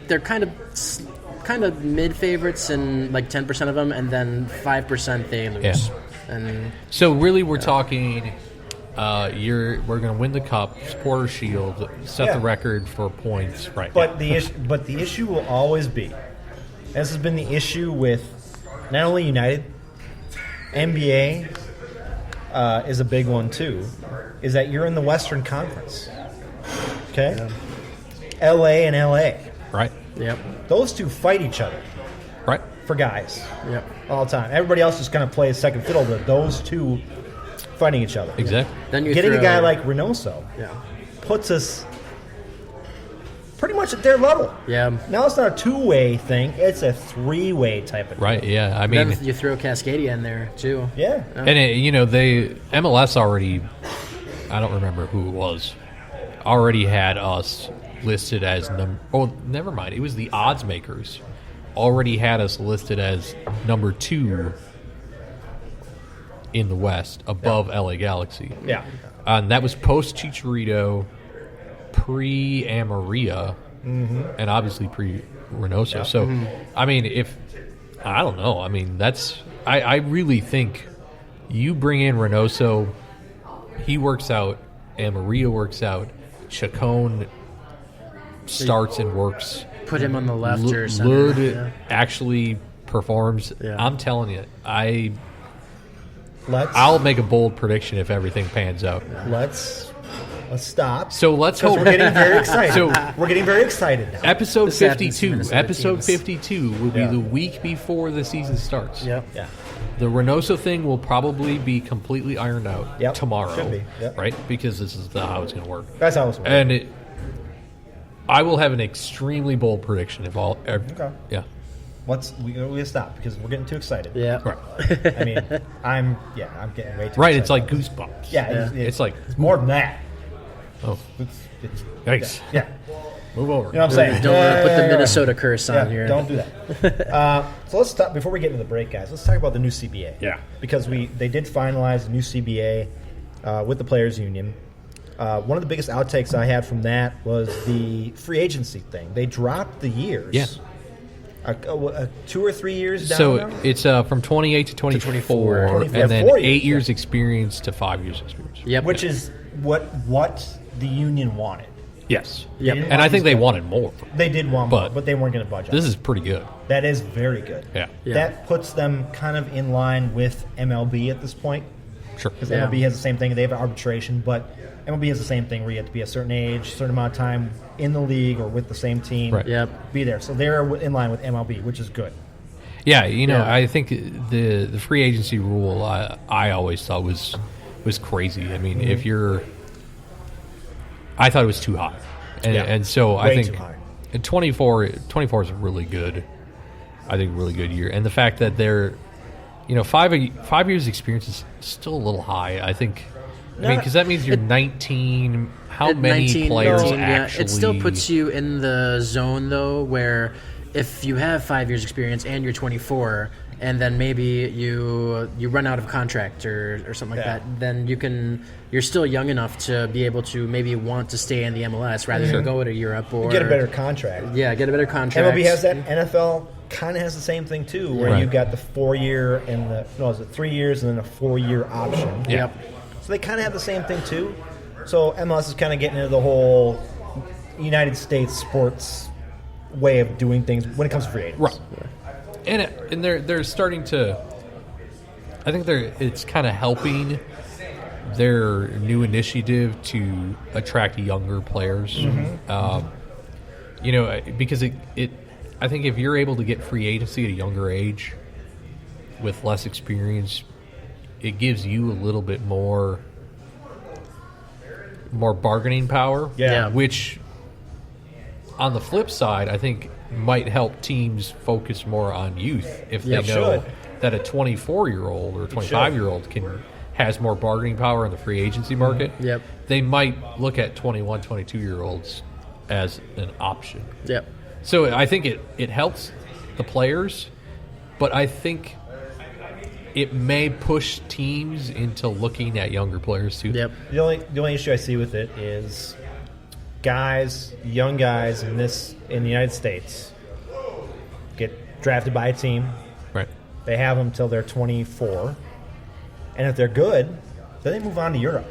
They're kind of mid favorites in like 10% of them, and then 5% they lose. Yeah. And So really, we're talking. We're going to win the cup, supporter shield, set Yeah. the record for points. Right. But the issue will always be, this has been the issue with not only United, NBA is a big one too, is that you're in the Western Conference. Okay? LA and LA. right. yep, Those two fight each other Right. for guys yep. all the time. Everybody else just kind of plays second fiddle to those two fighting each other. Exactly. Then you Getting throw, a guy like Reynoso yeah, puts us pretty much at their level. yeah. Now it's not a two-way thing; it's a three-way type of Right. Yeah. I mean, Then you throw Cascadia in there too. Yeah. and they MLS already. I don't remember who it was. Already had us listed as number. Oh, never mind. It was the odds makers. Already had us listed as number 2 in the West, above LA Galaxy. Yeah. And that was post Chicharito, pre Amaria, and obviously pre Reynoso. So, I mean, I don't know. I mean, I really think you bring in Reynoso, he works out, Amaria works out, Chacon starts and works. Put him on the left or center. Lud yeah. actually performs. Yeah. I'm telling you, Let's I'll make a bold prediction if everything pans out. let's stop. So let's Because hope. we're getting very excited. So- We're getting very excited now. Episode This happens to 52. Minnesota Episode teams. 52 will be Yeah. the week before the season starts. Yep. Yeah. The Reynoso thing will probably be completely ironed out Yep. tomorrow, Should be. Yep. right? Because this is how it's going to work. That's how it's working. And I will have an extremely bold prediction if all. Okay. Yeah. We gotta stop because we're getting too excited. Yeah. Right. I mean, I'm getting way too Right. excited. It's like goosebumps. yeah, It's like, it's more than that. oh, It's, nice. yeah. Move over. You know what I'm saying? Don't want to put the Yeah. Minnesota curse Yeah, on here. don't do that. So let's stop before we get into the break, guys. Let's talk about the new CBA. Yeah. because they did finalize the new CBA with the players' union. One of the biggest outtakes I had from that was the free agency thing. They dropped the years. Yeah. 2 or 3 years down. So now? it's from 28 to 24, 24. and then 4 8 years, years experience to 5 years experience. Yep. which is what the union wanted. Yes. Yep. They didn't And I want think these they guys- wanted more. They did want more, But but they weren't going to budge. This on it. is pretty good. That is very good. Yeah. Yeah. That puts them kind of in line with MLB at this point. Sure. Because Yeah. MLB has the same thing. They have arbitration, but MLB has the same thing where you have to be a certain age, certain amount of time in the league or with the same team. Right. Yep. Be there. So they're in line with MLB, which is good. Yeah, Yeah. I think the free agency rule I always thought was crazy. I mean, if you're, I thought it was too high. And so I Way think too high. at 24 is a really good, I think, really good year. And the fact that they're, 5 years experience is still a little high. I think, because that means you're 19. How many 19, players 19, actually? It still puts you in the zone, though, where if you have 5 years experience and you're 24, and then maybe you run out of contract or something like that, then you're still young enough to be able to maybe want to stay in the MLS rather than go to Europe or Get a better contract. Yeah, get a better contract. MLB has that. NFL kind of has the same thing too, where Right. you've got the 4 year and is it 3 years and then a 4 year option. Yep. So they kind of have the same thing too. So MLS is kind of getting into the whole United States sports way of doing things when it comes to free agents. Right. And they're starting to. I think it's kind of helping their new initiative to attract younger players. Because it. I think if you're able to get free agency at a younger age with less experience, it gives you a little bit more bargaining power. Yeah. Which, on the flip side, I think might help teams focus more on youth if they Yep. know Should. that a 24-year-old or 25-year-old has more bargaining power in the free agency market. Yep. They might look at 21, 22-year-olds as an option. Yep. So I think it helps the players, but I think it may push teams into looking at younger players too. Yep. The only issue I see with it is young guys in the United States get drafted by a team. Right. They have them till they're 24, and if they're good, then they move on to Europe.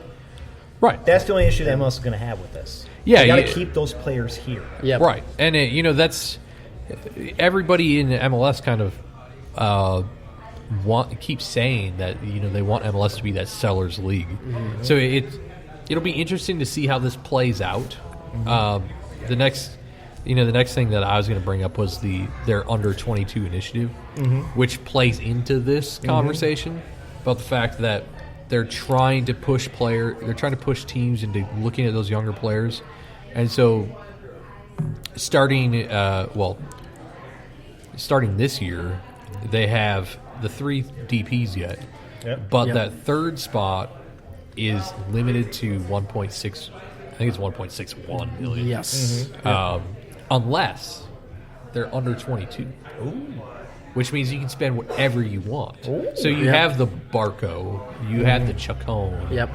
Right. That's the only issue that MLS is going to have with this. Yeah, you got to yeah. keep those players here. Yep. Right. And, that's everybody in MLS kind of keeps saying that, they want MLS to be that sellers league. Mm-hmm. So it'll be interesting to see how this plays out. Mm-hmm. The next thing that I was going to bring up was their under 22 initiative, which plays into this conversation about the fact that they're trying to push teams into looking at those younger players. And so starting this year, they have the 3 DPs yet. Yep. But that third spot is limited to 1.6, I think it's 1.61 million. Yes. Unless they're under 22. Which means you can spend whatever you want. So you have the Barco, you have the Chacon, Yep.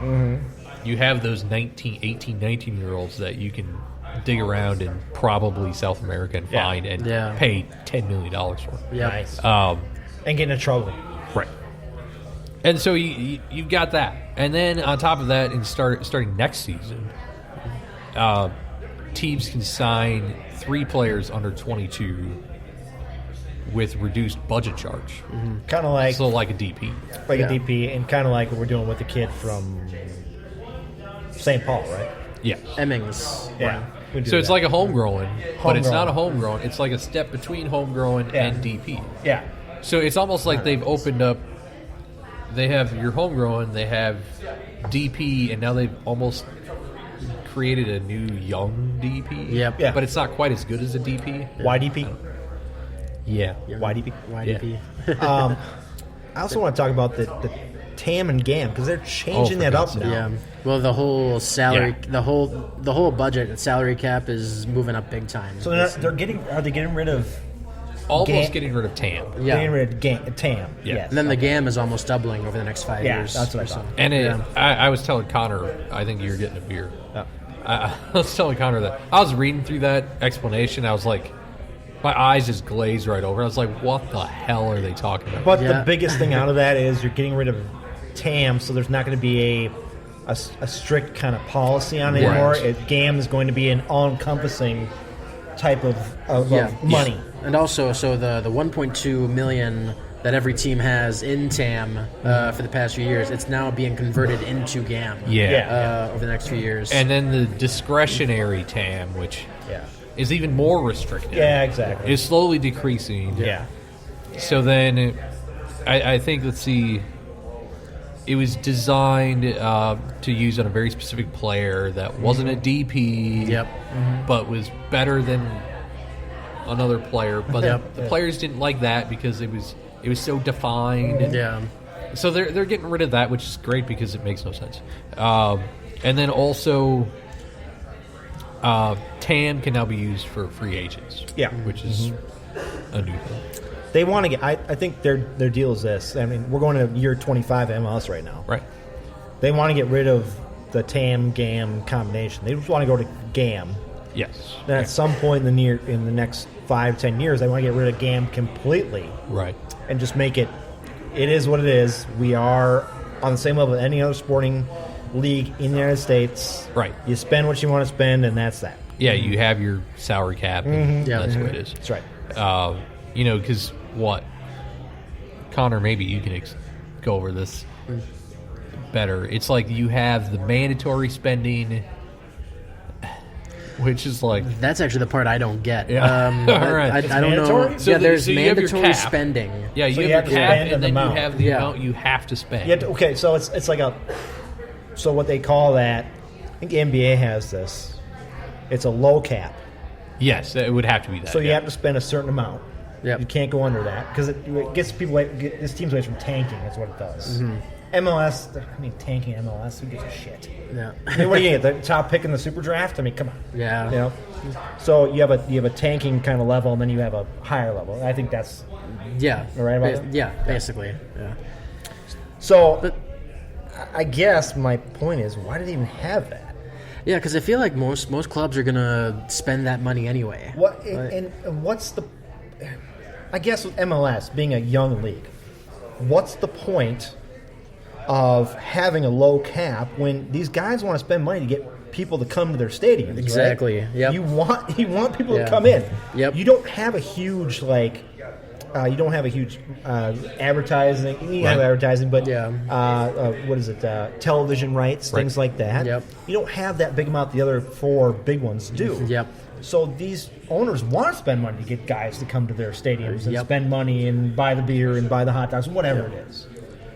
you have those 18, 19-year-olds that you can dig around in probably South America and find and pay $10 million for. Yeah. Nice. And get into trouble. Right. And so you've got that. And then on top of that, starting next season, teams can sign 3 players under 22 with reduced budget charge. Kind of like So like a DP. a DP, and kind of like what we're doing with the kid from St. Paul, right? Yeah. Emmings. Yeah. we do So it's that. like a homegrown, but it's Homegrown. not a homegrown. It's like a step between homegrown and DP. Yeah. So it's almost like they've opened up. They have your homegrown, they have DP, and now they've almost created a new young DP. Yep. Yeah. But it's not quite as good as a DP. YDP. Yeah. YDP. YDP. I also want to talk about the TAM and GAM because they're changing for that God's up sake. now. Yeah. Well, the whole salary, Yeah. the whole budget and salary cap is moving up big time. So are they getting rid of Almost getting rid of TAM. Yeah. getting rid of TAM? Yeah. Yes. And then the GAM is almost doubling over the next 5 Yeah, years. that's what I or so. thought. And I was telling Connor, I think you're getting a beer. Oh. I was telling Connor that I was reading through that explanation. I was like, my eyes just glazed right over. I was like, what the hell are they talking about? But Yeah. the biggest thing out of that is you're getting rid of TAM, so there's not going to be a strict kind of policy on it Right. anymore. GAM is going to be an all-encompassing type of money. And also, so the 1.2 million that every team has in TAM for the past few years, it's now being converted into GAM. Yeah. Over the next few years. And then the discretionary TAM, which Yeah. is even more restricted. Yeah, exactly. Is slowly decreasing. Yeah. So then, I think, let's see, it was designed to use on a very specific player that wasn't a DP, Yep. but was better than another player. But the players didn't like that because it was so defined. Yeah. So they're getting rid of that, which is great because it makes no sense. And then also, TAM can now be used for free agents. Yeah. which is a new thing. They want to get. I think their deal is this. I mean, we're going to year 25 MLS right now. Right. They want to get rid of the TAM GAM combination. They just want to go to GAM. Yes. Then at some point in the next 5-10 years, they want to get rid of GAM completely Right. and just make it. It is what it is. We are on the same level as any other sporting league in the United States. Right. You spend what you want to spend, and that's that. Yeah, you have your salary cap, and that's what it is. That's right. Because what? Connor, maybe you can go over this better. It's like you have the mandatory spending, which is like... That's actually the part I don't get. Yeah. All right. I don't know. mandatory? So Yeah, there's so you have your mandatory cap. spending. Yeah, So you you have have your to cap, spend and then an you amount. have the Yeah. amount you have to spend. Okay, so it's like a. So what they call that, I think the NBA has this. It's a low cap. Yes, it would have to be that. So you yeah. have to spend a certain amount. Yep. You can't go under that because it gets people away, this teams away from tanking. That's what it does. MLS, I mean, tanking MLS, who gives a shit? Yeah. I mean, what do you get? The top pick in the super draft? I mean, come on. Yeah. You know. So you have a tanking kind of level, and then you have a higher level. I think that's Yeah. right about that? Yeah, basically. Yeah. so. But I guess my point is, why do they even have that? yeah, because I feel like most clubs are gonna spend that money anyway. What and what's the? I guess with MLS being a young league, what's the point of having a low cap when these guys want to spend money to get people to come to their stadiums? Exactly, Right? yep. You want people Yeah. to come in. Yep. You don't have a huge advertising. You have Right. advertising, but Yeah. what is it? Television rights, things like that. Yep. You don't have that big amount. The other four big ones do. Yep. So these owners want to spend money to get guys to come to their stadiums and Yep. spend money and buy the beer and buy the hot dogs, whatever it is.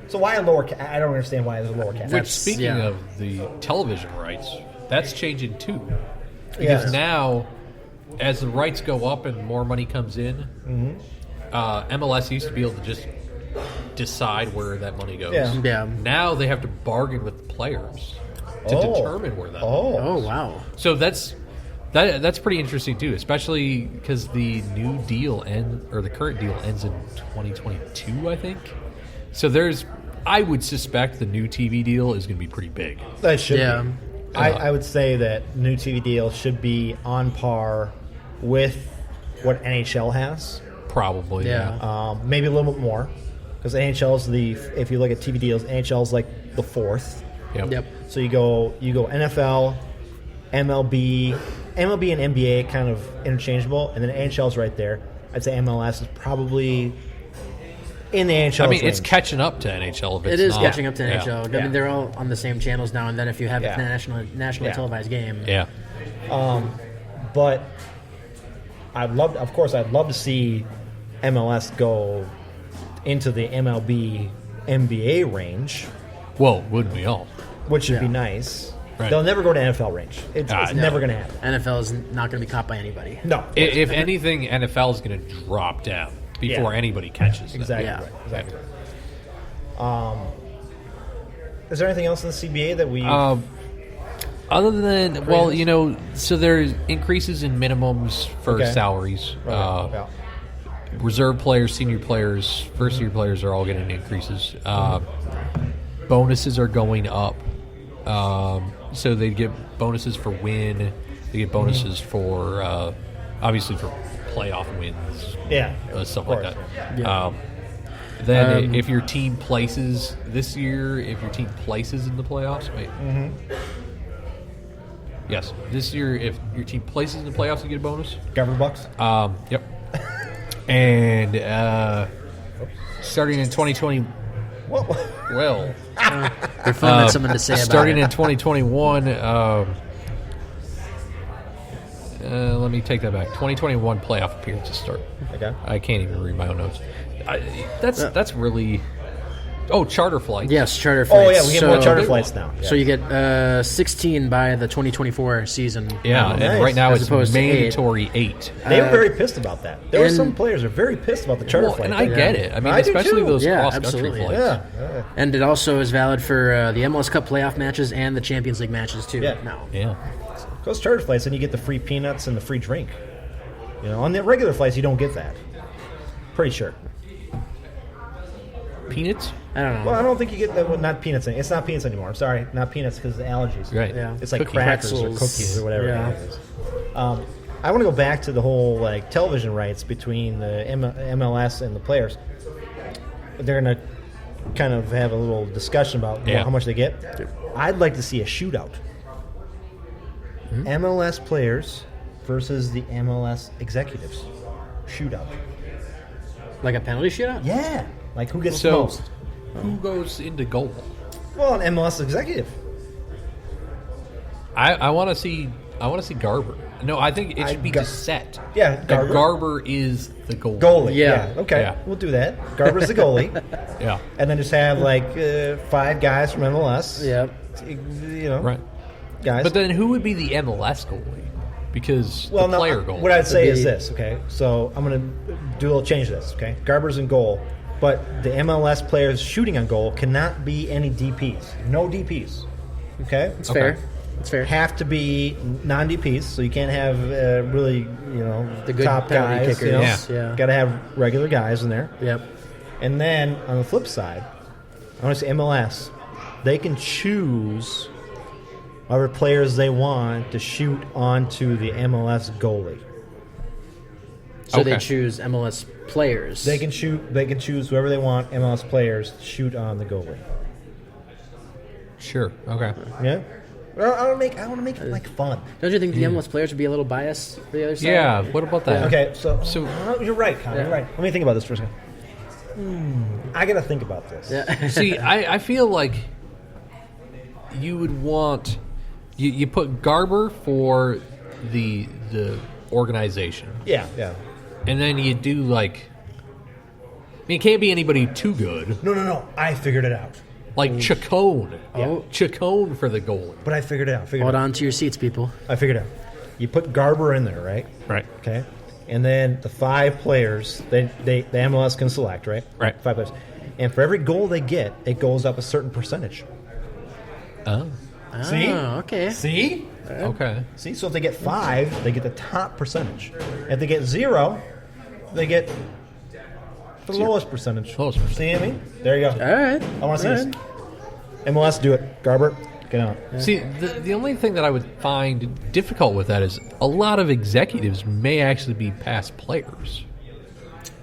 So why a lower cap? I don't understand why there's a lower cap. Which, speaking yeah. of the television rights, that's changing too. Yes. Because now, as the rights go up and more money comes in, MLS used to be able to just decide where that money goes. Yeah. Yeah. Now they have to bargain with the players to Oh. determine where that money Oh. Oh wow. So that's pretty interesting too, especially because the new deal the current deal ends in 2022, I think. So I would suspect the new TV deal is going to be pretty big. That should Yeah. be. I would say that new TV deal should be on par with what NHL has. Probably, Yeah. Maybe a little bit more. Because NHL's if you look at TV deals, NHL's like the fourth. Yep. So you go NFL, MLB and NBA kind of interchangeable, and then NHL's right there. I'd say MLS is probably in the NHL. I mean, it's catching up to NHL. If it's It is not. catching up to Yeah. NHL. I Yeah. mean, they're all on the same channels now, and then if you have Yeah. a nationally Yeah. televised game, Yeah. But I'd love to see MLS go into the MLB NBA range, Well, wouldn't we all? which would be Yeah. nice. Right. They'll never go to NFL range. It's No. never going to happen. NFL is not going to be caught by anybody. No. If anything, NFL is going to drop down before Yeah. anybody catches them. Exactly Yeah. right. Exactly right. Is there anything else in the CBA that we? Other than, well, so there's increases in minimums for Okay. salaries. Yeah. Reserve players, senior players, first-year players are all getting increases. Bonuses are going up. So they get bonuses for win. They get bonuses for, obviously, for playoff wins, Yeah. stuff Of like course. that. Then if your team places this year, if your team places in the playoffs, wait. Yes, this year, if your team places in the playoffs, you get a bonus. Government bucks. Yep. And starting in 2020, What? well, Your phone had something to say about starting it. in 2021, let me take that back. 2021 playoff appearances start. Okay. I can't even read my own notes. That's really Oh, charter flights. Yes, charter flights. Oh, yeah, we get more charter flights now. Yeah. So you get 16 by the 2024 season. Yeah, and nice. right now As it's opposed to mandatory 8. They were very pissed about that. There were and- some players who are very pissed about the charter Well, flight. and I get it. I mean, I do especially too. those Yeah, cross-country absolutely. flights. Yeah. And it also is valid for the MLS Cup playoff matches and the Champions League matches, too. Yeah. Now. Yeah. Those charter flights, and you get the free peanuts and the free drink. You know, on the regular flights, you don't get that. Pretty sure. Peanuts? I don't know. Well, I don't think you get that. Well, not peanuts. It's not peanuts anymore. I'm sorry, not peanuts because of the allergies. Right. Yeah. It's like Cookie crackers or pretzels. cookies or whatever Yeah. it is. I want to go back to the whole like television rights between the MLS and the players. They're going to kind of have a little discussion about Yeah. how much they get. I'd like to see a shootout. MLS players versus the MLS executives. Shootout. Like a penalty shootout? Yeah. Like who gets the So, most? who goes into goal? Well, an MLS executive. I want to see Garber. No, I think it should be just set. Yeah, That Garber. Garber is the goal. Goalie. Yeah. Okay. Yeah. We'll do that. Garber's the goalie. Yeah. And then just have like 5 guys from MLS. Yep. You know, Right. guys. But then who would be the MLS goalie? Because well, the player no, goalie. what I'd say is be- this, okay? So I'm going to do a little change to this, okay? Garber's in goal, but the MLS players shooting on goal cannot be any DPs. No DPs, okay? It's Okay. fair. It's fair. Have to be non-DPs, so you can't have really, The good top penalty guys. You know? kickers. Yeah. Got to have regular guys in there. Yep. And then on the flip side, I want to say MLS, they can choose whatever players they want to shoot onto the MLS goalie. So they Okay. choose MLS players. They can shoot. They can choose whoever they want MLS players to shoot on the goalie. Sure. Okay. Yeah. Well, I want to make it like fun. Don't you think the MLS players would be a little biased for the other side? Yeah. What about that? Okay, so So- you're right, Connor. You're Yeah. right. Let me think about this for a second. I gotta think about this. Yeah. See, I feel like you would want you put Garber for the organization, Yeah. and then you do like. I mean, it can't be anybody too good. No. I figured it out. Like Chacon. Oh. Chacon for the goalie. But I figured it out. Hold on to your seats, people. I figured it out. You put Garber in there, right? Right. Okay. And then the 5 players, the MLS can select, right? Right. 5 players. And for every goal they get, it goes up a certain percentage. Oh. See? Oh, okay. See? Okay. See? So if they get 5, they get the top percentage. If they get 0, they get the lowest percentage. Lowest percentage. See what I mean? There you go. All right. I want to see All this. right. MLS, do it. Garber, get on. See, the only thing that I would find difficult with that is a lot of executives may actually be past players.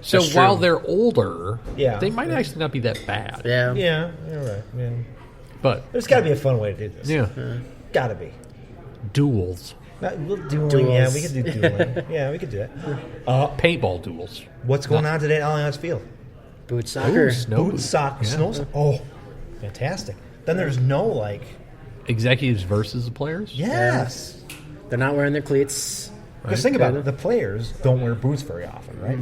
So That's while true. they're older, Yeah. they might actually not be that bad. Yeah. Yeah, you're right. Yeah. But There's got to be a fun way to do this. yeah, Got to be. duels, Dueling, Duels. yeah, we could do dueling. Yeah, we could do that. paintball duels. What's going on today at Allianz Field? Boot soccer. Ooh, snow Boot soccer, Yeah. snow. Oh, fantastic. Then there's no like, Executives versus the players. yes. They're not wearing their cleats. Because think about it, the players don't wear boots very often, right?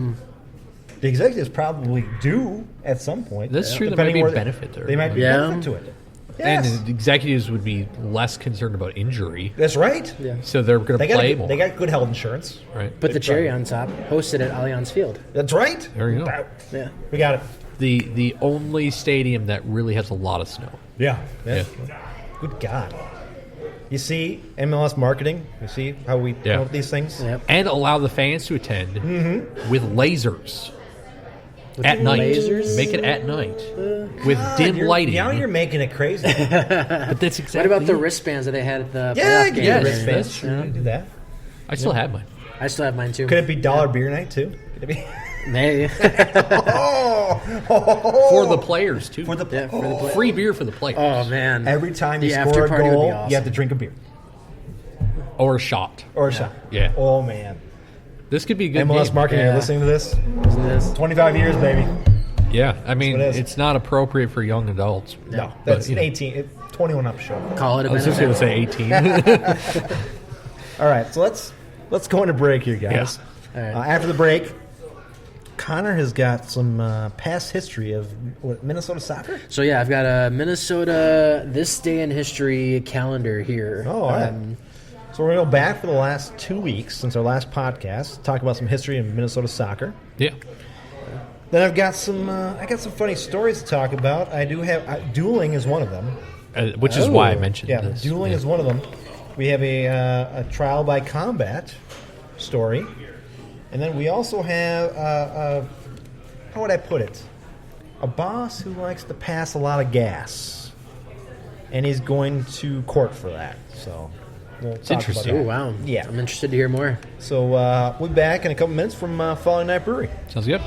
The executives probably do at some point. That's true. There depending might be a where benefit there. They might be Yeah. benefit to it. Yes. And the executives would be less concerned about injury, That's right. Yeah. so they're going They to got play more. they got good health insurance. right. Put the cherry on top. Hosted at Allianz Field. That's right. There you go. Yeah. We got it. The only stadium that really has a lot of snow. Yeah. Yeah. Good God. You see MLS marketing? You see how we Yeah. promote these things? Yep. And allow the fans to attend with lasers at night. lasers? Make it at night with dim You're- lighting. Now you're making it crazy. But that's exactly. What about the it. wristbands that they had at the Yeah, playoff you game? can do Yes, wristbands. that's You can do that. I still have mine. I still have mine too. Could it be dollar beer night too? Could it be? Maybe. For the players too. For the Yeah, for the play- free beer for the players. Oh man. every time The you after score a party would be goal, awesome. you have to drink a beer Or a shot. or a shot. Yeah. Oh man. This could be a good MLS game. marketing. Yeah. You're listening to this? Isn't this? 25 years, baby. Yeah, I mean, That's what it is. it's not appropriate for young adults. No, But, that's you know. 18, 21 up show. Call it a I was just going benefit. to say 18. All right, so let's go into break here, guys. Yeah. All right. After the break, Connor has got some past history of Minnesota soccer. So yeah, I've got a Minnesota this day in history calendar here. Oh, all right. So we're going to go back for the last 2 weeks since our last podcast, talk about some history of Minnesota soccer. Yeah. Then I've got some funny stories to talk about. I do have dueling is one of them. Which is why I mentioned this. Dueling is one of them. We have a trial by combat story. And then we also have, how would I put it? A boss who likes to pass a lot of gas. And he's going to court for that. So we'll It's talk interesting. about Oh that. wow! Yeah. I'm interested to hear more. So we'll be back in a couple minutes from Falling Knife Brewery. Sounds good.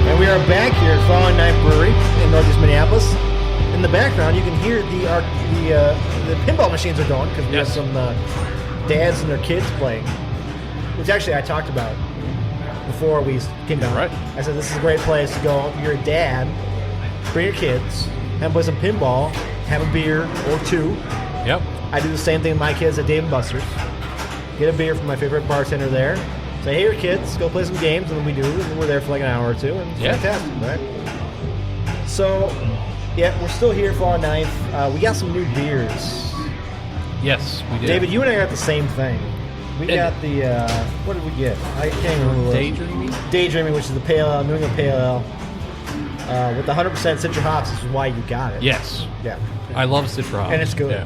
And we are back here at Falling Knife Brewery in Northeast Minneapolis. In the background, you can hear the pinball machines are going because we Yes. have some dads and their kids playing, which actually I talked about before we came down. Right. I said this is a great place to go. If you're a dad, bring your kids, have them play some pinball, have a beer or two. Yep. I do the same thing with my kids at Dave & Buster's. Get a beer from my favorite bartender there. Say, hey, your kids, go play some games, and then we do, and we're there for like an hour or two, and it's Yeah. fantastic, right? So, yeah, we're still here for our Knife. We got some new beers. Yes, we did. David, you and I got the same thing. We And- got the, what did we get? I can't even remember what it was. Daydreaming? Daydreaming, which is the pale ale, New England pale ale. With the 100% citric hops, this is why you got it. Yes. Yeah. I love Citra. And it's good. Yeah.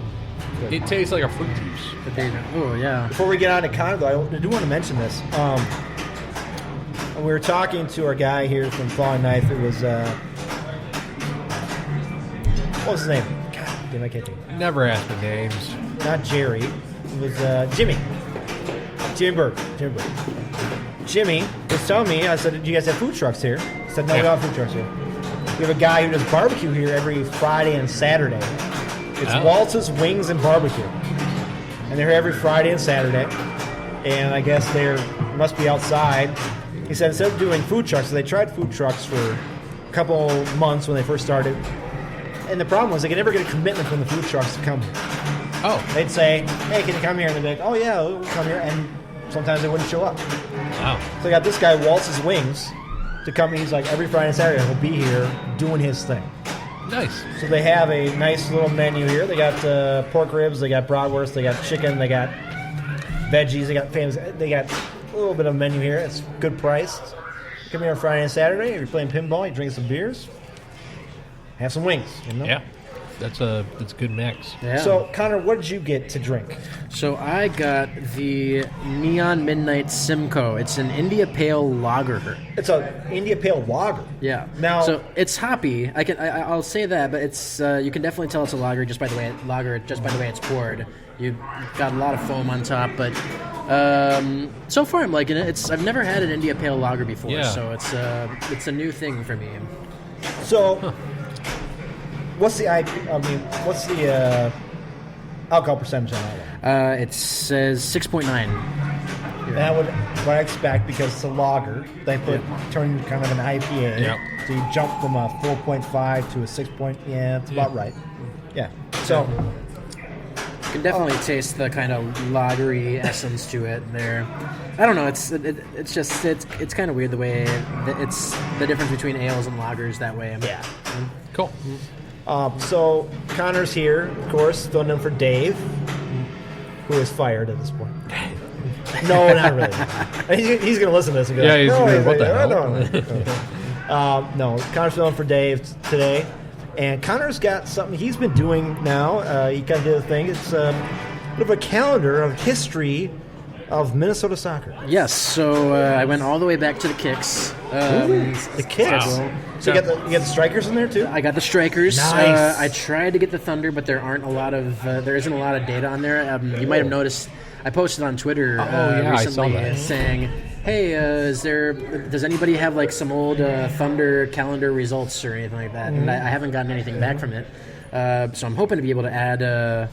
It tastes like a fruit juice. Oh yeah. Before we get on to Connor, though, I do want to mention this. We were talking to our guy here from Falling Knife. It was, what was his name? God damn, I can't think. Never ask me names. Not Jerry. It was Jimmy. Jimmy Berg. Jimmy was telling me, I said, do you guys have food trucks here? He said, no, we don't have food trucks here. We have a guy who does barbecue here every Friday and Saturday. It's Oh. Waltz's Wings and Barbecue. And they're here every Friday and Saturday. And I guess they must be outside. He said instead of doing food trucks, so they tried food trucks for a couple months when they first started. And the problem was they could never get a commitment from the food trucks to come here. Oh. They'd say, hey, can you come here? And they'd be like, oh, yeah, we'll come here. And sometimes they wouldn't show up. Wow. So I got this guy, Waltz's Wings, to come. He's like, every Friday and Saturday, he'll be here doing his thing. Nice. So they have a nice little menu here. They got pork ribs, they got bratwurst, they got chicken, they got veggies, they got a little bit of menu here. It's good priced. Come here on Friday and Saturday. If you're playing pinball, you drink some beers, have some wings. You know? Yeah. That's a good mix. Yeah. So, Connor, what did you get to drink? So I got the Neon Midnight Simcoe. It's an India Pale Lager. It's a India Pale Lager. Yeah. Now- so it's hoppy. I'll say that, but it's you can definitely tell it's a lager just by the way it's poured. You've got a lot of foam on top, but so far I'm liking it. I've never had an India Pale Lager before, Yeah. so it's a new thing for me. So, what's the alcohol percentage on that one? It says 6.9. That would what I expect because it's a lager. They turn into kind of an IPA. Yep. So you jump from a 4.5 to a 6. Yeah, it's about right. Yeah. So You can definitely taste the kind of lagery essence to it there. I don't know. It's kind of weird the way it's the difference between ales and lagers that way. yeah. Cool. So Connor's here, of course, filling in for Dave, who is fired at this point. No, not really. He's going to listen to this and go, Yeah, he's no, gonna be, what the hell? No, Connor's filling for Dave today. And Connor's got something he's been doing now. He kind of did a thing. It's a bit of a calendar of history of Minnesota soccer. Yes, so I went all the way back to the Kicks. The Kicks. Wow. So you got the Strikers in there too? I got the Strikers. Nice. I tried to get the Thunder, but there isn't a lot of data on there. You might have noticed I posted on Twitter yeah, I saw recently that. saying hey, does anybody have like some old Thunder calendar results or anything like that? And I haven't gotten anything back from it. So I'm hoping to be able to add that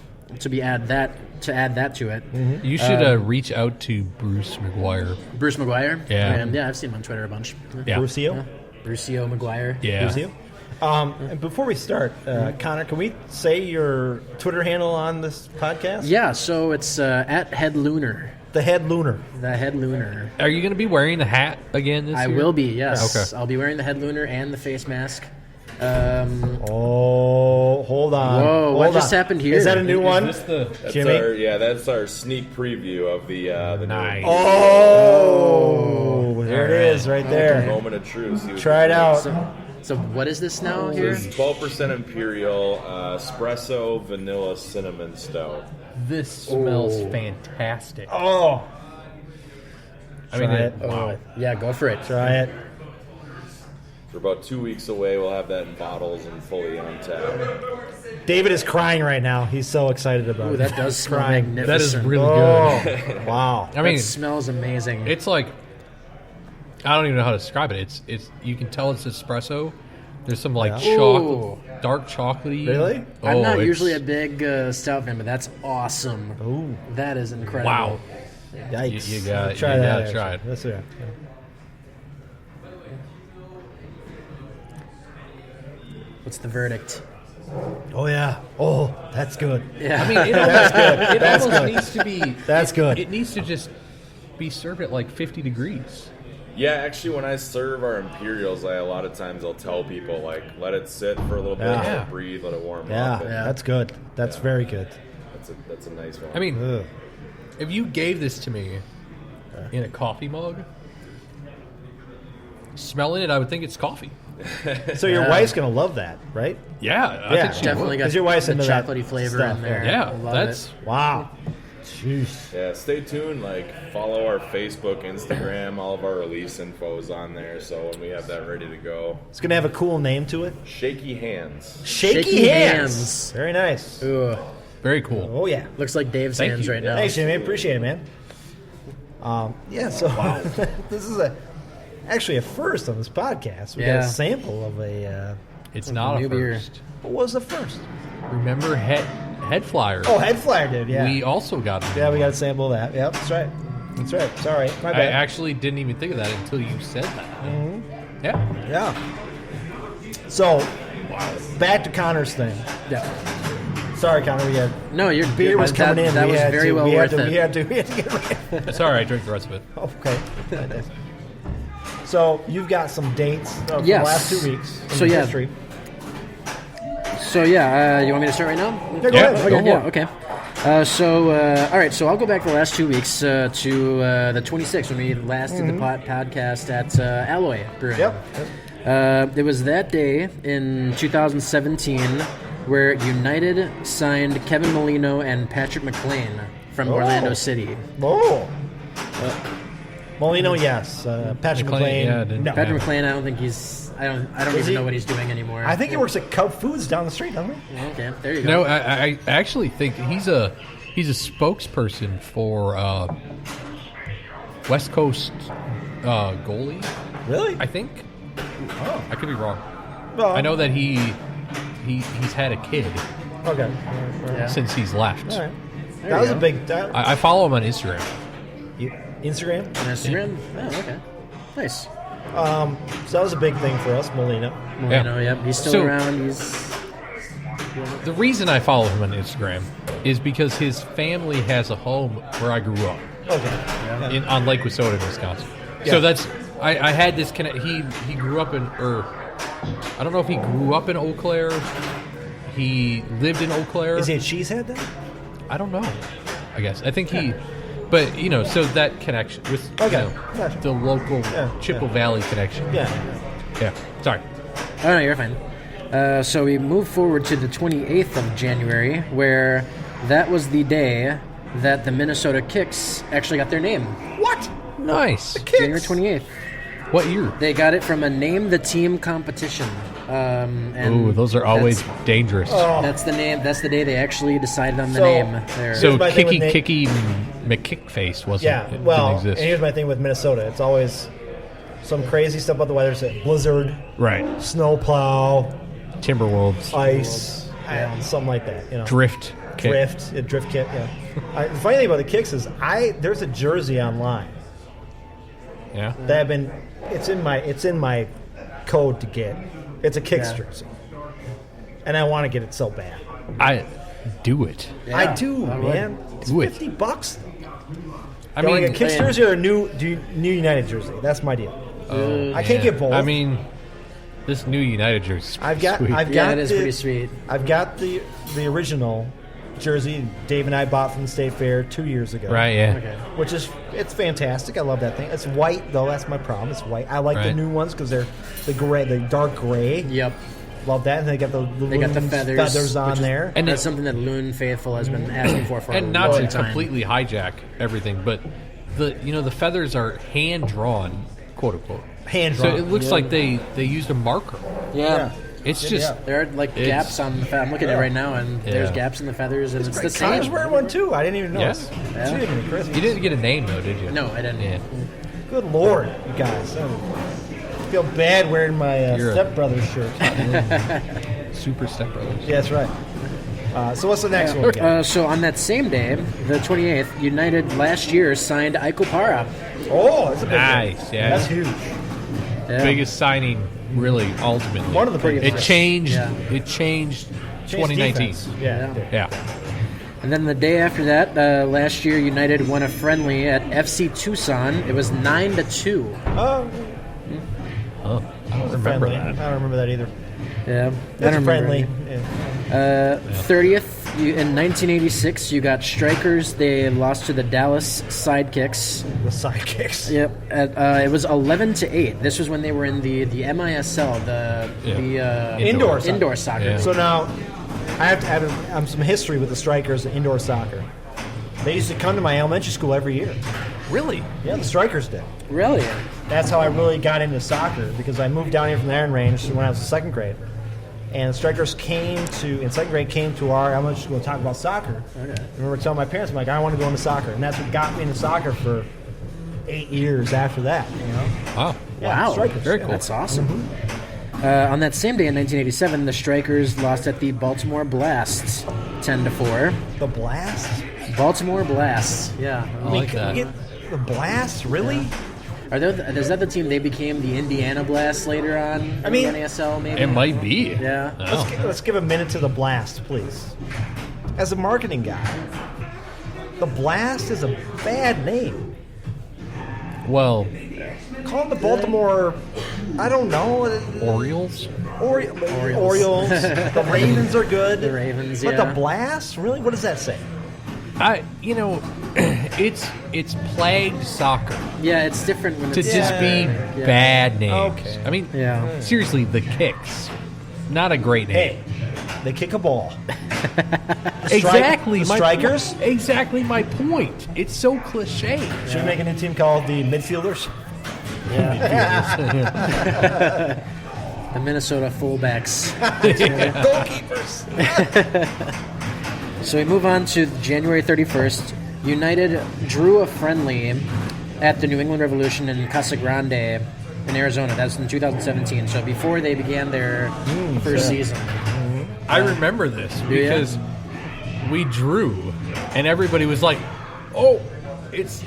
to it. You should reach out to Bruce McGuire. Bruce McGuire? Yeah. Yeah, I've seen him on Twitter a bunch. Yeah. Brucio? Brucio McGuire. Yeah. Brucio? And before we start, Connor, can we say your Twitter handle on this podcast? Yeah, so it's at Head Looner. The Head Looner. The Head Looner. Are you going to be wearing the hat again this year? I will be, yes. Okay. I'll be wearing the Head Looner and the face mask. Hold on. Whoa, what just happened here? Is that a new one? Is this That's Jimmy? that's our sneak preview of the Nice. Oh, there it is, right there. moment of truth. See what Try it out. So what is this now So here? this is 12% Imperial Espresso Vanilla Cinnamon Stout. This smells fantastic. Oh, I mean, try it. wow. Yeah, go for it. try it. We're about 2 weeks away. We'll have that in bottles and fully on tap. David is crying right now. He's so excited about Ooh, it. that does smell Crying. magnificent. That is really Oh, good. wow. I mean, That smells amazing. it's like, I don't even know how to describe it. It's you can tell it's espresso. There's some like Yeah. chocolate, dark chocolatey. Really? I'm not it's- usually a big stout fan, but that's awesome. Ooh, That is incredible. Wow. yikes. You gotta try that. try actually. it. Let's do it. What's the verdict? Oh, yeah. Oh, that's good. Yeah. I mean, it almost, it That's almost good. needs to be. That's good. It needs to just be served at like 50 degrees. Yeah, actually, when I serve our Imperials, a lot of times I'll tell people, like, let it sit for a little bit, Yeah. let Yeah. it breathe, let it warm Yeah, up. And that's good. That's very good. that's a nice one. I mean, Ugh. if you gave this to me in a coffee mug, smelling it, I would think it's coffee. So your wife's going to love that, right? Yeah, I Yeah. think she Definitely would. got 'Cause your wife's the into that chocolatey flavor stuff, in there. Yeah, I love that's it. Wow. Jeez. Yeah, stay tuned. Like, follow our Facebook, Instagram. All of our release info is on there. So when we have that ready to go, It's going to have a cool name to it. Shaky Hands. Shaky hands. Very nice. Ooh, very cool. Oh, yeah. looks like Dave's Thank hands you. right now. Thanks, Jimmy. Appreciate it, man. Yeah, so this is actually a first on this podcast. We got Yeah. a sample of a. It's not a new beer. first. What was the first? Remember head flyer? Oh, Head Flyer did, yeah. We also got it. Yeah, we got a sample of that. Yep, that's right. That's right. Sorry, my I bad. actually didn't even think of that until you said that. Mm-hmm. Yeah. Yeah. So, back to Connor's thing. Yeah. Sorry, Connor. We had No, you're beer was that, coming in. That we was had very to, well we worth had to, it. We had to get ready. It's all right. Drink the rest of it. Okay. So you've got some dates from Yes. the last 2 weeks. In So, yeah. history. So yeah, you want me to start right now? Yeah, go Yeah, ahead. go Okay, for yeah, it. okay. All right, so I'll go back the last 2 weeks to the 26th when we last did the podcast at Alloy Brewing. Yep. It was that day in 2017 where United signed Kevin Molino and Patrick McLean from Oh. Orlando City. Oh. Molino, yes. Patrick McLean, McLean, yeah, didn't- no. Patrick McLean, I don't think he's. I don't Is even he? know what he's doing anymore. I think he works at Cub Foods down the street, doesn't he? Okay, there you go. No, I actually think he's a spokesperson for West Coast goalie. Really? I think. Oh. I could be wrong. Well, I know that he's had a kid Okay. Yeah. since he's left. All right. There That you was a go. big. That, I follow him on Instagram. Instagram? On Instagram? Oh, okay. Nice. So that was a big thing for us, Molino. Molino, yep. He's still So- around. He's. The reason I follow him on Instagram is because his family has a home where I grew up Okay. on Lake Wissota, Wisconsin. Yeah. So that's I had this connect. He grew up in, or I don't know if he grew up in Eau Claire. He lived in Eau Claire. Is he a cheesehead then? I don't know. I guess I think he. But so that connection with Okay, gotcha. the local Yeah, Chippewa yeah. Valley connection. Yeah. Yeah. Sorry. Oh, no, you're fine. So we move forward to the 28th of January, where that was the day that the Minnesota Kicks actually got their name. What? Nice. January 28th. What year? They got it from a Name the Team competition And Ooh, those are always dangerous. That's the name. That's the day they actually decided on the So- name. There. So my thing with Kicky McKickface wasn't. Yeah, it well, didn't and exist. here's my thing with Minnesota. It's always some crazy stuff about the weather. Say blizzard, Right. snowplow, Timberwolves. ice, something like that. You know, Drift. Kick. drift kit. Yeah. The funny thing about the kicks is there's a jersey online Yeah. that it's in my code to get. It's a kicks Yeah. jersey, and I want to get it so bad. I do it. I do, I would. man. It's Do it. $50. I Do I mean, get a kicks jersey or a new United jersey? That's my deal. I can't get both. I mean, this new United jersey is I've got sweet. that is pretty sweet. I've got the original jersey Dave and I bought from the State Fair 2 years ago. Right, yeah. Okay. Which is it's fantastic. I love that thing. It's white though. That's my problem. It's white. I like the Right. new ones because they're the dark gray. Yep. Love that. And they got the got the feathers, on which is- there. And That's something that Loon Faithful has been asking for a And not long to time. completely hijack everything, but the feathers are hand drawn, quote unquote. Hand So drawn. it looks like they used a marker. Yeah. It's just There are like It's- gaps on the feathers. I'm looking at it right now, and there's Yeah. gaps in the feathers, and it's the Connor's same. wearing one too. I didn't even notice. Yeah. She didn't even Christmas. you didn't get a name though, did you? No, I didn't. Yeah. Good Lord, you guys. I feel bad wearing my You're a- stepbrother's shirt. Super Step Brothers. Yeah, that's right. So what's the next one? we got? So on that same day, the 28th, United last year signed Iko Para. Oh, that's a big Nice, one. yeah. That's huge. Yeah. Biggest signing, really, ultimately. One of the biggest. It changed. Yeah. It changed. Changed 2019. defense. Yeah. it did. Yeah. And then the day after that, last year, United won a friendly at FC Tucson. It was 9-2. Oh, Oh, I don't remember friendly. that. I don't remember that either. Yeah, I That's don't remember friendly. any. Yeah. 30th, in 1986, you got Strikers. They lost to the Dallas Sidekicks. The sidekicks. Yep, it was 11-8. This was when they were in the MISL, the Indoor soccer. indoor soccer. Yeah. So now, I have to add some history with the Strikers in indoor soccer. They used to come to my elementary school every year. Really? Yeah, the Strikers did. Really? That's how I really got into soccer because I moved down here from the Iron Range when I was in second grade. And the Strikers in second grade came to our elementary school to talk about soccer. Okay. I remember telling my parents, I'm like, I want to go into soccer. And that's what got me into soccer for 8 years after that, you know? Wow. Yeah, Wow, Strikers. very yeah. cool. That's awesome. On that same day in 1987, the Strikers lost at the Baltimore Blasts, 10-4. The Blast? Baltimore Blasts. Yeah. I like Can that. we get the Blast? Really? Is that the team they became the Indiana Blast later on? I mean- in the NASL maybe. It might be. Yeah. Oh. Let's give a minute to the Blast, please. As a marketing guy, the Blast is a bad name. Well, Call them the Baltimore, I don't know. Orioles. Orioles. The Ravens are good. The Ravens, But yeah. the Blast? Really? What does that say? It's plagued soccer Yeah, it's different when to it's just be Yeah. bad names. Okay. I mean, Yeah. seriously, the Kicks, not a great name. Hey, they kick a ball. Exactly, The my Strikers? point. Exactly my point. It's so cliche. Should we make a new team called the Midfielders? The Minnesota fullbacks. Goalkeepers. So we move on to January 31st. United drew a friendly at the New England Revolution in Casa Grande in Arizona. That's in 2017. So before they began their first season. I remember this ya? because we drew, and everybody was like, "Oh, it's."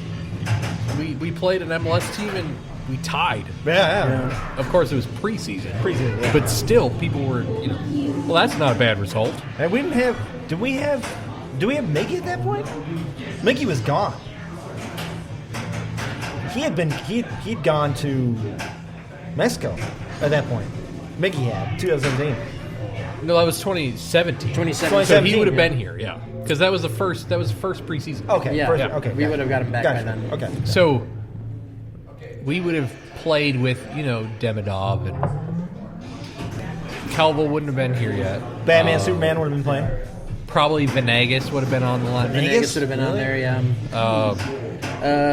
We played an MLS team and we tied. Yeah. Of course, it was preseason. Preseason, yeah. But still, people were, well, that's not a bad result. And we didn't have. Do we have Mickey at that point? Mickey was gone. He'd gone to Mexico at that point. Mickey had 2017. No, that was 2017. 2017. So he would have yeah. been here, yeah, because that was the first preseason. Okay. Yeah. first- Yeah. Okay. We gotcha. would have got him back Gotcha. by then. Okay. So we would have played with, Demidov, and Calvo wouldn't have been here yet. Batman, Superman would have been playing. Probably Venegas would have been on the line. Venegas would have been on there, yeah.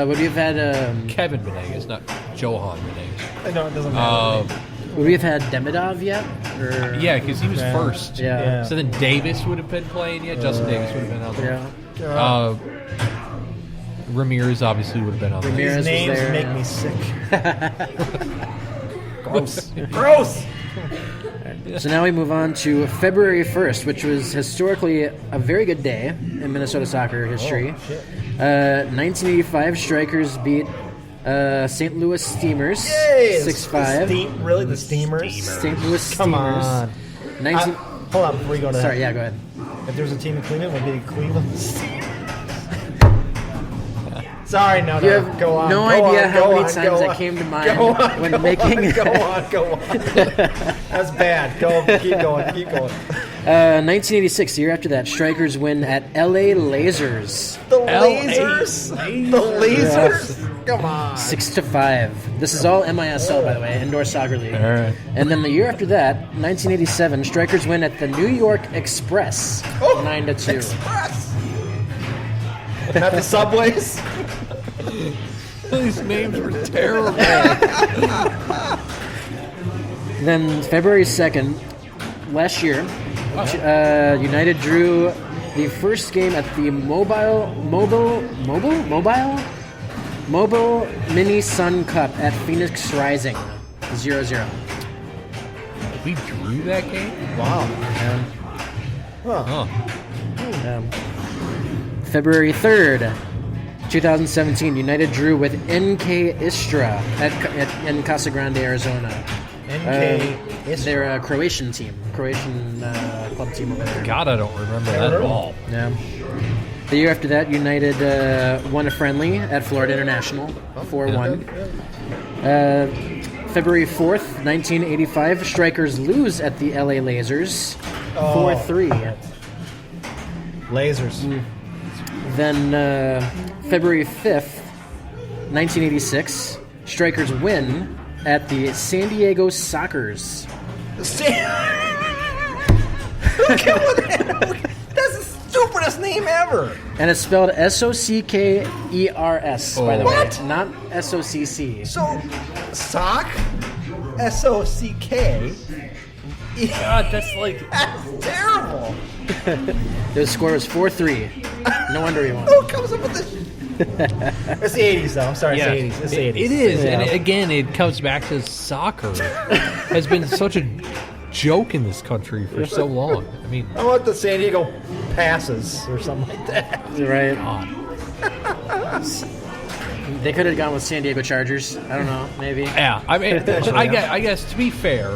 Would we have had Kevin Venegas, not Johan Venegas. No, it doesn't matter. Would we have had Demidov yet? Or? Yeah, because he was first. Yeah. So then Davis would have been playing yet. Justin Davis would have been out there. Yeah. Ramirez obviously would have been out there. Ramirez These names was there, make yeah. me sick. Gross. Gross. So now we move on to February 1st, which was historically a very good day in Minnesota soccer history. 1985, Strikers beat St. Louis Steamers 6-5. Really, the Steamers? St. Louis Steamers. Come on. 19 Hold on before you go to that. Sorry, yeah, go ahead. If there was a team in Cleveland, it would be the Cleveland Steamers. Sorry, no, You have go on. no go idea on, how go many on, times go that on. came to mind Go on, when go making. on, go on. That's bad. Keep going. 1986, the year after that, Strikers win at LA Lasers. The Lasers? The Lasers? Come on. 6-5. This is all MISL, by the way, Indoor Soccer League. All right. And then the year after that, 1987, Strikers win at the New York Express, 9-2. Express. Not the subways? These names were terrible. Then February 2nd, last year, United drew the first game at the Mobile Mini Sun Cup at Phoenix Rising, 0-0. We drew that game? Wow. Huh. February 3rd, 2017, United drew with NK Istra in Casa Grande, Arizona. NK Istra. They're a Croatian club team over there. God, I don't remember that at all. Yeah. The year after that, United won a friendly at Florida International, 4-1. February 4th, 1985, Strikers lose at the LA Lasers, 4-3. Lasers. Then February 5th, 1986, Strikers win at the San Diego Sockers. That's the stupidest name ever. And it's spelled Sockers, by the What? way, not SOCC. So, sock, SOCK. God, that's like... That's terrible. The score was 4-3. No wonder he won. Who comes up with this? It's the 80s, though. I'm sorry, Yeah, it's the 80s. It's the 80s. it is. Yeah. And again, it comes back to soccer. Has been such a joke in this country for so long. I mean, I want the San Diego Passes or something like that. Right. God. They could have gone with San Diego Chargers. I don't know. Maybe. Yeah, I mean, I guess to be fair,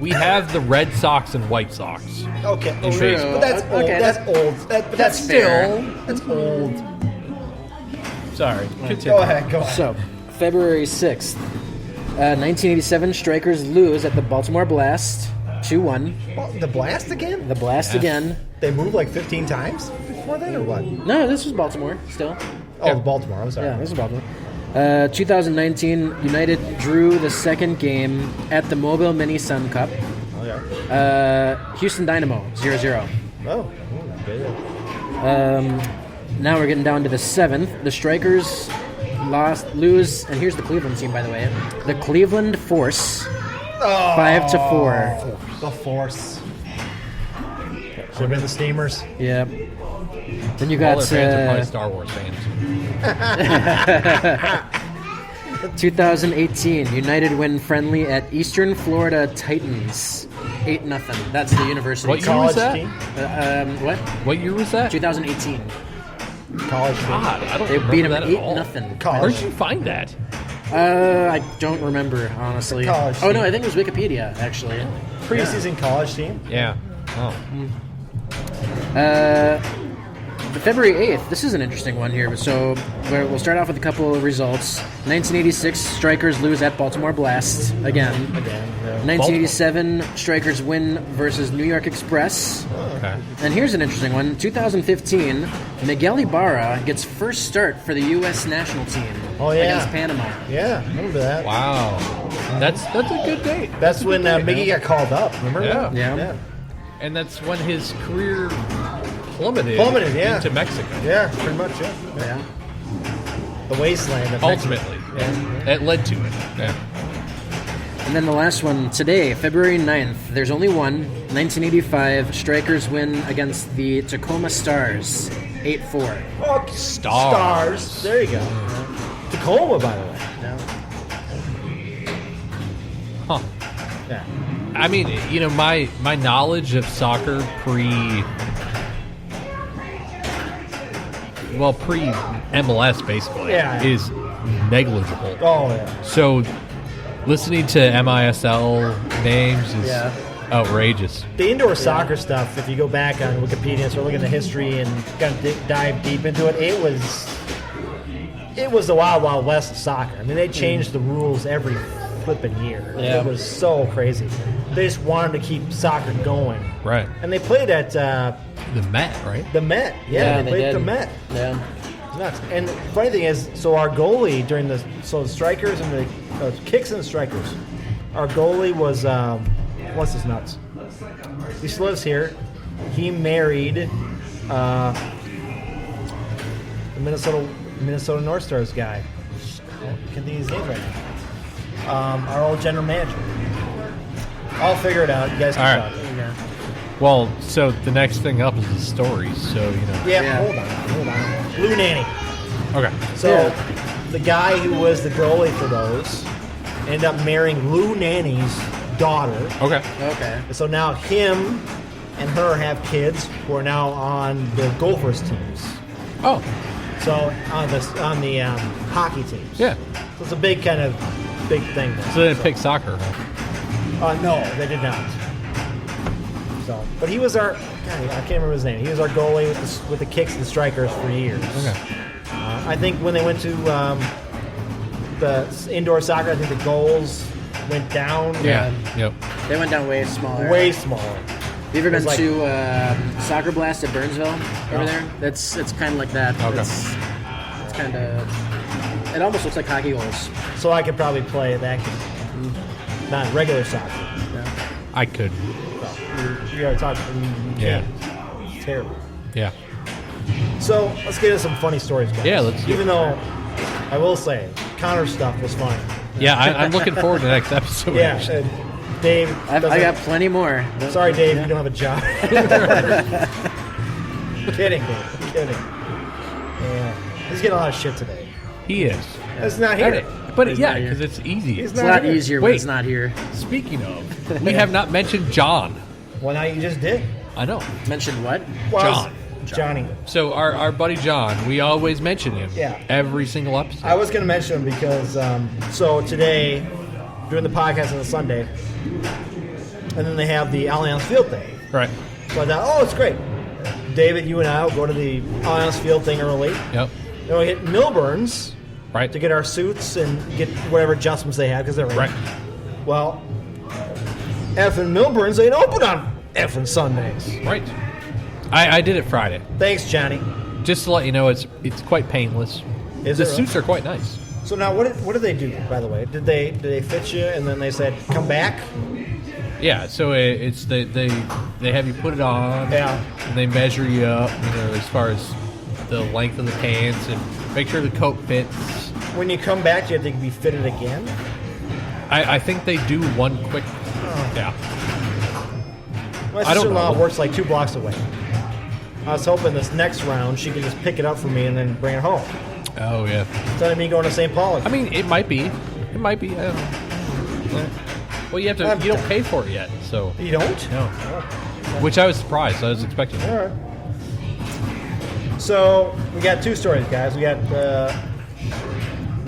we have the Red Sox and White Sox. Okay, In baseball. but that's old. Okay, That's old. But that's fair. still that's old. Sorry. Continue. Go ahead. So, February 6th, 1987, Strikers lose at the Baltimore Blast, 2-1. Well, the Blast again? The Blast again. They moved like 15 times before that, or what? No, this was Baltimore still. Oh, Baltimore. I'm sorry. Yeah, this is Baltimore. 2019, United drew the second game at the Mobile Mini Sun Cup. Okay. Houston Dynamo, 0-0. Oh, good. Now we're getting down to the 7th. The Strikers lose, and here's the Cleveland team, by the way. The Cleveland Force, 5-4. The Force. Should have been the Steamers. Yep. Then you All got their fans are probably Star Wars fans. 2018, United win friendly at Eastern Florida Titans, 8-0. That's the university. What year was that? Team. What? What year was that? 2018. College team. God, I don't They remember beat them that at all. 8-0. College. Where'd you find that? I don't remember, honestly. College Oh, no, team. I think it was Wikipedia, actually. Preseason college team. Yeah. Oh. February 8th, this is an interesting one here. So we'll start off with a couple of results. 1986, Strikers lose at Baltimore Blast again. 1987, Strikers win versus New York Express. Okay. And here's an interesting one. 2015, Miguel Ibarra gets first start for the U.S. national team against Panama. Yeah, I remember that. Wow. That's a good date. That's when Miggy got called up. Remember Yeah. that? Yeah. And that's when his career plummeted yeah. into Mexico. Yeah, pretty much, yeah. The wasteland of Mexico. Ultimately. It led to it. Yeah. And then the last one today, February 9th. There's only one. 1985, Strikers win against the Tacoma Stars, 8-4. Oh, Stars. There you go. Tacoma, by the way. Huh. Yeah. I mean, my knowledge of soccer pre MLS basically is negligible. Oh, yeah. So listening to MISL names is outrageous. The indoor soccer stuff, if you go back on Wikipedia and start looking at the history and kind of dive deep into it, it was the Wild Wild West of soccer. I mean, they changed the rules every flipping year. Yeah. It was so crazy. They just wanted to keep soccer going. Right. And they played at The Met, right? the Met. Yeah, they played at did. the Met. Yeah. It's nuts. And the funny thing is, so our goalie during the strikers and the kicks and the strikers, our goalie was what's his nuts? He still lives here. He married the Minnesota North Stars guy. I can't think of his name right now. Our old general manager. I'll figure it out. You guys can All right. talk. Yeah. Well, so the next thing up is the stories. So Yeah, hold on. Loonacy. Okay. So the guy who was the goalie for those ended up marrying Loonanny's daughter. Okay. Okay. So now him and her have kids who are now on the Gophers teams. Oh. So on the hockey teams. Yeah. So it's a big thing there. So they didn't pick soccer, huh? No, they did not. So, but he was our. God, I can't remember his name. He was our goalie with the kicks and strikers for years. Okay. I think when they went to the indoor soccer, I think the goals went down. Yeah. Yep. They went down way smaller. Way smaller. You ever been It was to Soccer Blast at Burnsville over No. there? It's kind of like that. Okay. It's kind of. It almost looks like hockey goals. So I could probably play that game. Not regular soccer. Yeah. I could. We already talked. Yeah. It's terrible. Yeah. So let's get into some funny stories, guys. Yeah, let's do it. Even though I will say Connor stuff was funny. Yeah, I'm looking forward to the next episode. Yeah, actually. Dave. I doesn't- got plenty more. Sorry, Dave, you don't have a job. Kidding, Dave. Kidding. Yeah. He's getting a lot of shit today. He is. It's not here. But He's yeah, not here. because it's easy. He's It's a lot here. easier Wait. when it's not here. Speaking of, we have not mentioned John. Well, now you just did. I know. Mentioned what? Well, John. Johnny. So our buddy John, we always mention him. Yeah. Every single episode. I was going to mention him because, so today, doing the podcast on a Sunday, and then they have the Allianz Field thing. Right. So I thought, oh, it's great. David, you and I will go to the Allianz Field thing early. Yep. Then we'll hit Milburn's Right. to get our suits and get whatever adjustments they have because they're Right. Well, effing Milburn's ain't open on effing Sundays. Right. I did it Friday. Thanks, Johnny. Just to let you know, it's quite painless. Is The it really? suits are quite nice. So now, what did they do? By the way, did they fit you and then they said come back? Yeah. So it's they have you put it on. Yeah. And they measure you up, as far as the length of the pants and make sure the coat fits. When you come back, do you have to be fitted again? I think they do one quick. Yeah. My I don't sister-in-law know. works like 2 blocks away. I was hoping this next round she could just pick it up for me and then bring it home. Oh yeah. Instead of me going to St. Paul. I mean, it might be. It might be. I don't know. Well, you have to. You don't pay for it yet, so You don't? no. Which I was surprised. I was expecting. All right. So we got 2 stories, guys. We got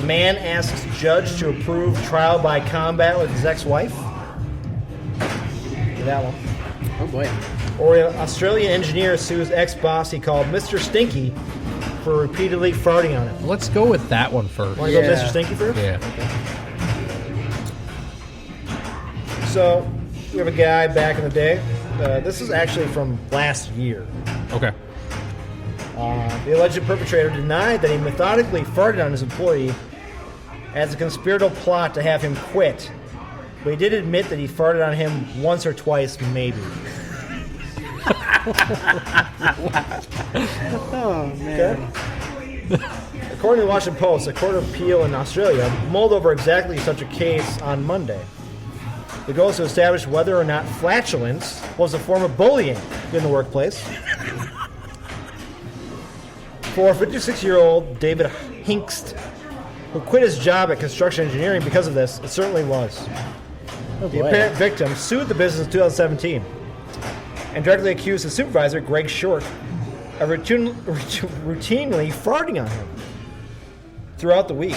man asks judge to approve trial by combat with his ex-wife. That one. Oh boy. Or an Australian engineer sues ex-boss he called Mr. Stinky for repeatedly farting on him. Let's go with that one first. Want to go Yeah. Mr. Stinky first? Yeah. So we have a guy back in the day. This is actually from last year. Okay. The alleged perpetrator denied that he methodically farted on his employee as a conspiratorial plot to have him quit. But he did admit that he farted on him once or twice, maybe. Oh man. Okay? According to the Washington Post, a court of appeal in Australia mulled over exactly such a case on Monday. The goal is to establish whether or not flatulence was a form of bullying in the workplace. For 56-year-old David Hinkst, who quit his job at construction engineering because of this, it certainly was. The apparent victim sued the business in 2017 and directly accused his supervisor, Greg Short, of routinely farting on him throughout the week.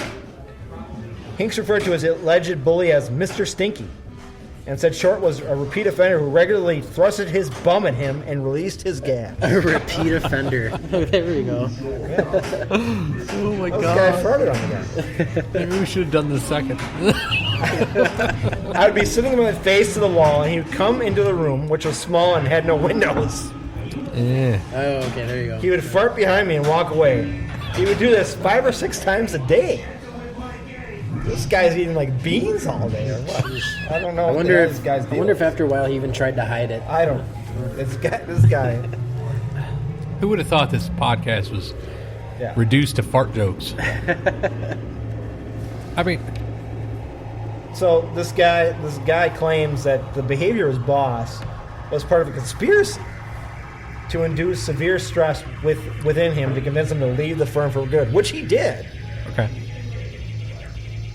Hinkst referred to his alleged bully as Mr. Stinky and said Short was a repeat offender who regularly thrusted his bum at him and released his gas. A repeat offender. There we go. Oh my This guy farted on the guy. Maybe we should have done the second. I would be sitting with my face to the wall, and he would come into the room, which was small and had no windows. Yeah. Oh, okay, there you go. He would fart behind me and walk away. He would do this 5 or 6 times a day. This guy's eating like beans all day or what? I don't know. I wonder this guy's if after a while he even tried to hide it. I don't. This guy. Who would have thought this podcast was Yeah. reduced to fart jokes? I mean, So this guy claims that the behavior of his boss was part of a conspiracy to induce severe stress within him to convince him to leave the firm for good, which he did. okay.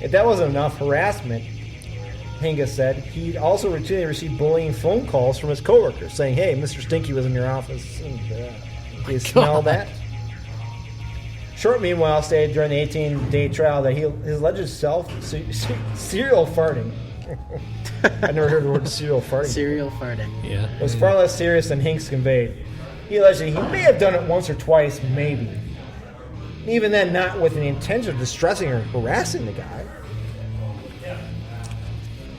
If that wasn't enough harassment, Hinga said, he also routinely received bullying phone calls from his coworkers saying, "Hey, Mr. Stinky was in your office. And, do you smell that?" Short, meanwhile, stated during the 18-day trial that his alleged serial farting. I never heard the word serial farting. Serial farting. Yeah. Was far less serious than Hinks conveyed. He alleged that he may have done it once or twice, maybe. Even then, not with the intention of distressing or harassing the guy.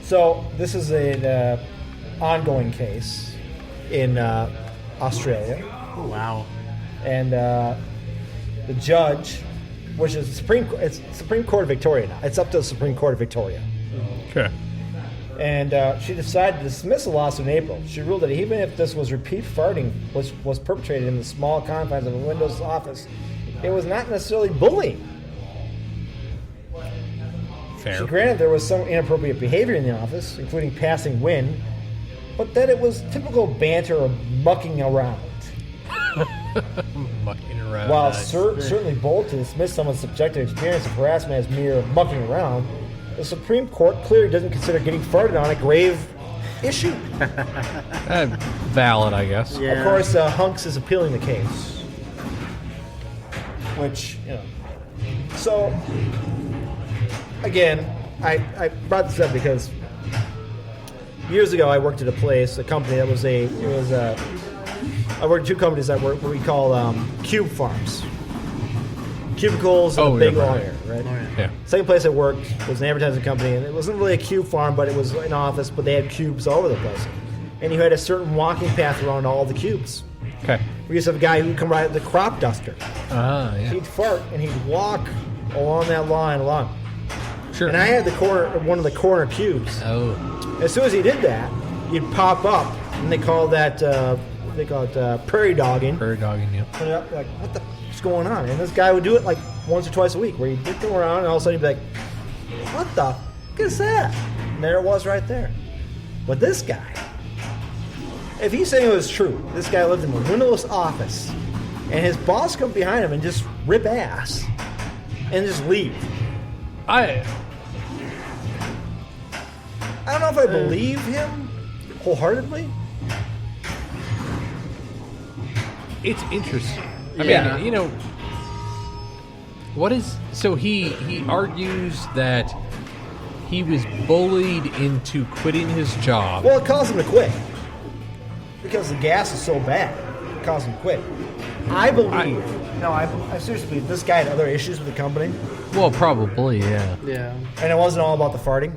So, this is an ongoing case in Australia. Oh, wow. And the judge, which is Supreme Court of Victoria now. It's up to the Supreme Court of Victoria. Okay. And she decided to dismiss the lawsuit in April. She ruled that even if this was repeat farting was perpetrated in the small confines of a Windows office, it was not necessarily bullying. Fair. She granted there was some inappropriate behavior in the office, including passing wind, but that it was typical banter or mucking around. Mucking around. While nice. certainly bold to dismiss someone's subjective experience of harassment as mere mucking around, the Supreme Court clearly doesn't consider getting farted on a grave issue. Valid, I guess. Yeah. Of course, Hunks is appealing the case. Which, you know. So, again, I brought this up because years ago I worked at a company that was I worked at 2 companies that were what we call cube farms. Cubicles and a big lawyer, right? Yeah. Second place I worked was an advertising company, and it wasn't really a cube farm, but it was an office, but they had cubes all over the place. And you had a certain walking path around all the cubes. Okay. We used to have a guy who would come right at the crop duster. Ah, yeah. He'd fart, and he'd walk along that line along. Sure. And I had one of the corner cubes. Oh. As soon as he did that, you'd pop up, and they call it prairie dogging. Prairie dogging, yeah. And you're like, what the f***'s going on? And this guy would do it like once or twice a week, where he'd go around, and all of a sudden he'd be like, what the f*** is that? And there it was right there. But this guy, if he's saying it was true, this guy lived in a windowless office, and his boss come behind him and just rip ass and just leave. I don't know if I believe him wholeheartedly. It's interesting. I Yeah. mean, you know, what is... So he argues that he was bullied into quitting his job. Well, it caused him to quit because the gas is so bad. It caused him to quit. I believe. I seriously believe this guy had other issues with the company, Well, probably, yeah. Yeah. and it wasn't all about the farting.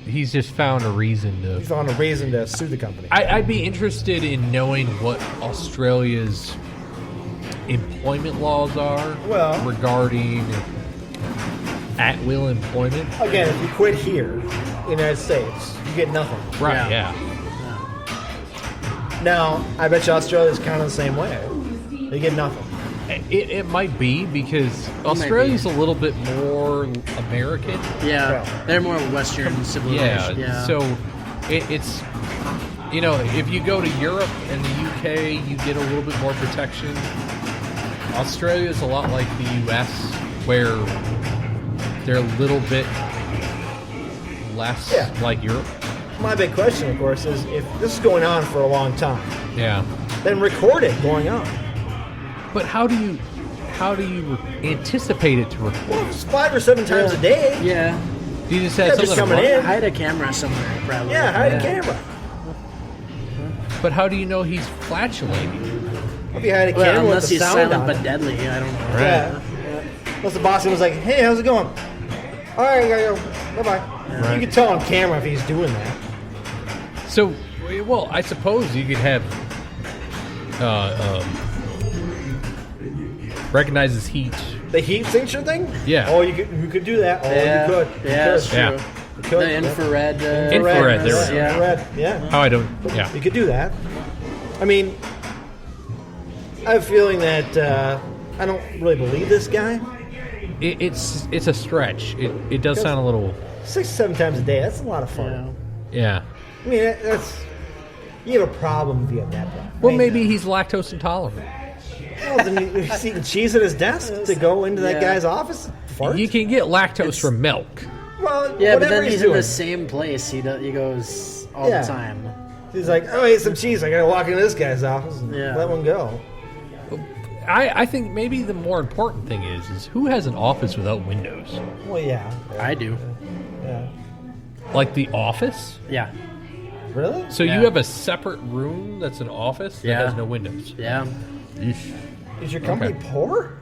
He's just found a reason He to... found a reason to sue the company. I'd be interested in knowing what Australia's employment laws are Well- regarding at-will employment. Again, if you quit here in the United States, you get nothing. Right, Yeah. yeah. Now, I bet you Australia's kind of the same way. They get nothing. It might be because Australia's a little bit more American. Yeah. They're more Western civilization. Yeah. So it's if you go to Europe and the UK, you get a little bit more protection. Australia is a lot like the US, where they're a little bit less like Europe. My big question, of course, is if this is going on for a long time, then record it going on. But how do you anticipate it to record? Well, it's 5 or 7 times a day. Yeah. Do you just have just something coming in. Hide a camera somewhere, probably. Yeah, hide a camera. But how do you know he's flatulating? If you hide a camera unless with the he's sound silent on but it. deadly, I don't know. Right. Yeah. Unless the boss was like, hey, how's it going? All right, I gotta go. Bye-bye. Right. You can tell on camera if he's doing that. So, well, I suppose you could have recognizes heat. The heat signature thing? Yeah. Oh, you could do that. Oh, Yeah. you could. Yeah, that's true. Yeah. You could. The infrared. Infrared, there we go. Yeah. Infrared, yeah. How I don't. Yeah. You could do that. I mean, I have a feeling that I don't really believe this guy. It's a stretch. It does sound a little. 6 or 7 times a day, that's a lot of fun. Yeah. I mean, that's... You have a problem if you have that problem. Well, I mean, maybe he's lactose intolerant. Well, then he's eating cheese at his desk to go into that guy's office? Fart? You can get lactose from milk. Well, Yeah, but whatever then he's doing. in the same place. He goes all the time. He's like, oh, I ate some cheese. I gotta walk into this guy's office and let one go. I think maybe the more important thing is who has an office without windows? Well, yeah. I do. Yeah. Like the office? Yeah. Really? So you have a separate room that's an office that has no windows? Yeah. Is your company poor?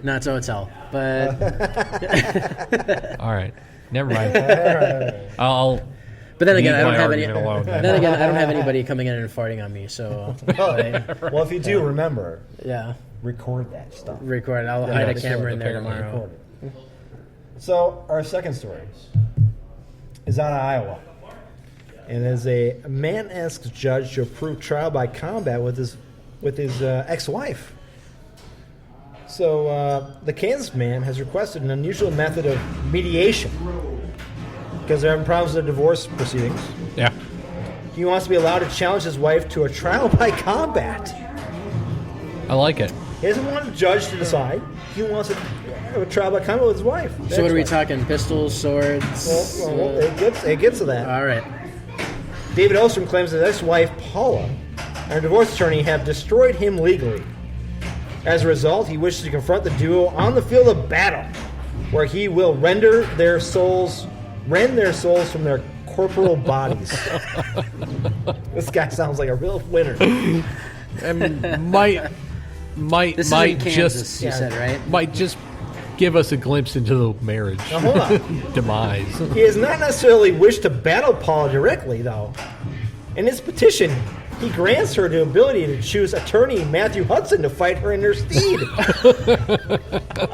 No, it's a hotel. But All right. Never mind. I'll. but then again, leave I don't my have any. argument alone then. Then again, I don't have anybody coming in and farting on me. So Well, if you do, remember, yeah, record that stuff. record. I'll hide a camera in there tomorrow. Record it. So, our second story is out of Iowa. And as a man asks judge to approve trial by combat with his ex-wife. So the Kansas man has requested an unusual method of mediation because they're having problems with their divorce proceedings. Yeah. He wants to be allowed to challenge his wife to a trial by combat. I like it. He doesn't want a judge to decide. He wants to have a trial by combat with his wife. So what are we Ex-wife. talking? Pistols, swords? Well, it gets to that. All right. David Ostrom claims that his ex-wife, Paula, and her divorce attorney have destroyed him legally. As a result, he wishes to confront the duo on the field of battle, where he will rend their souls from their corporal bodies. This guy sounds like a real winner. And might This is might in Kansas, just you said, right? might just give us a glimpse into the marriage Now, hold on. demise. He has not necessarily wished to battle Paula directly, though. In his petition, he grants her the ability to choose attorney Matthew Hudson to fight her in her stead. So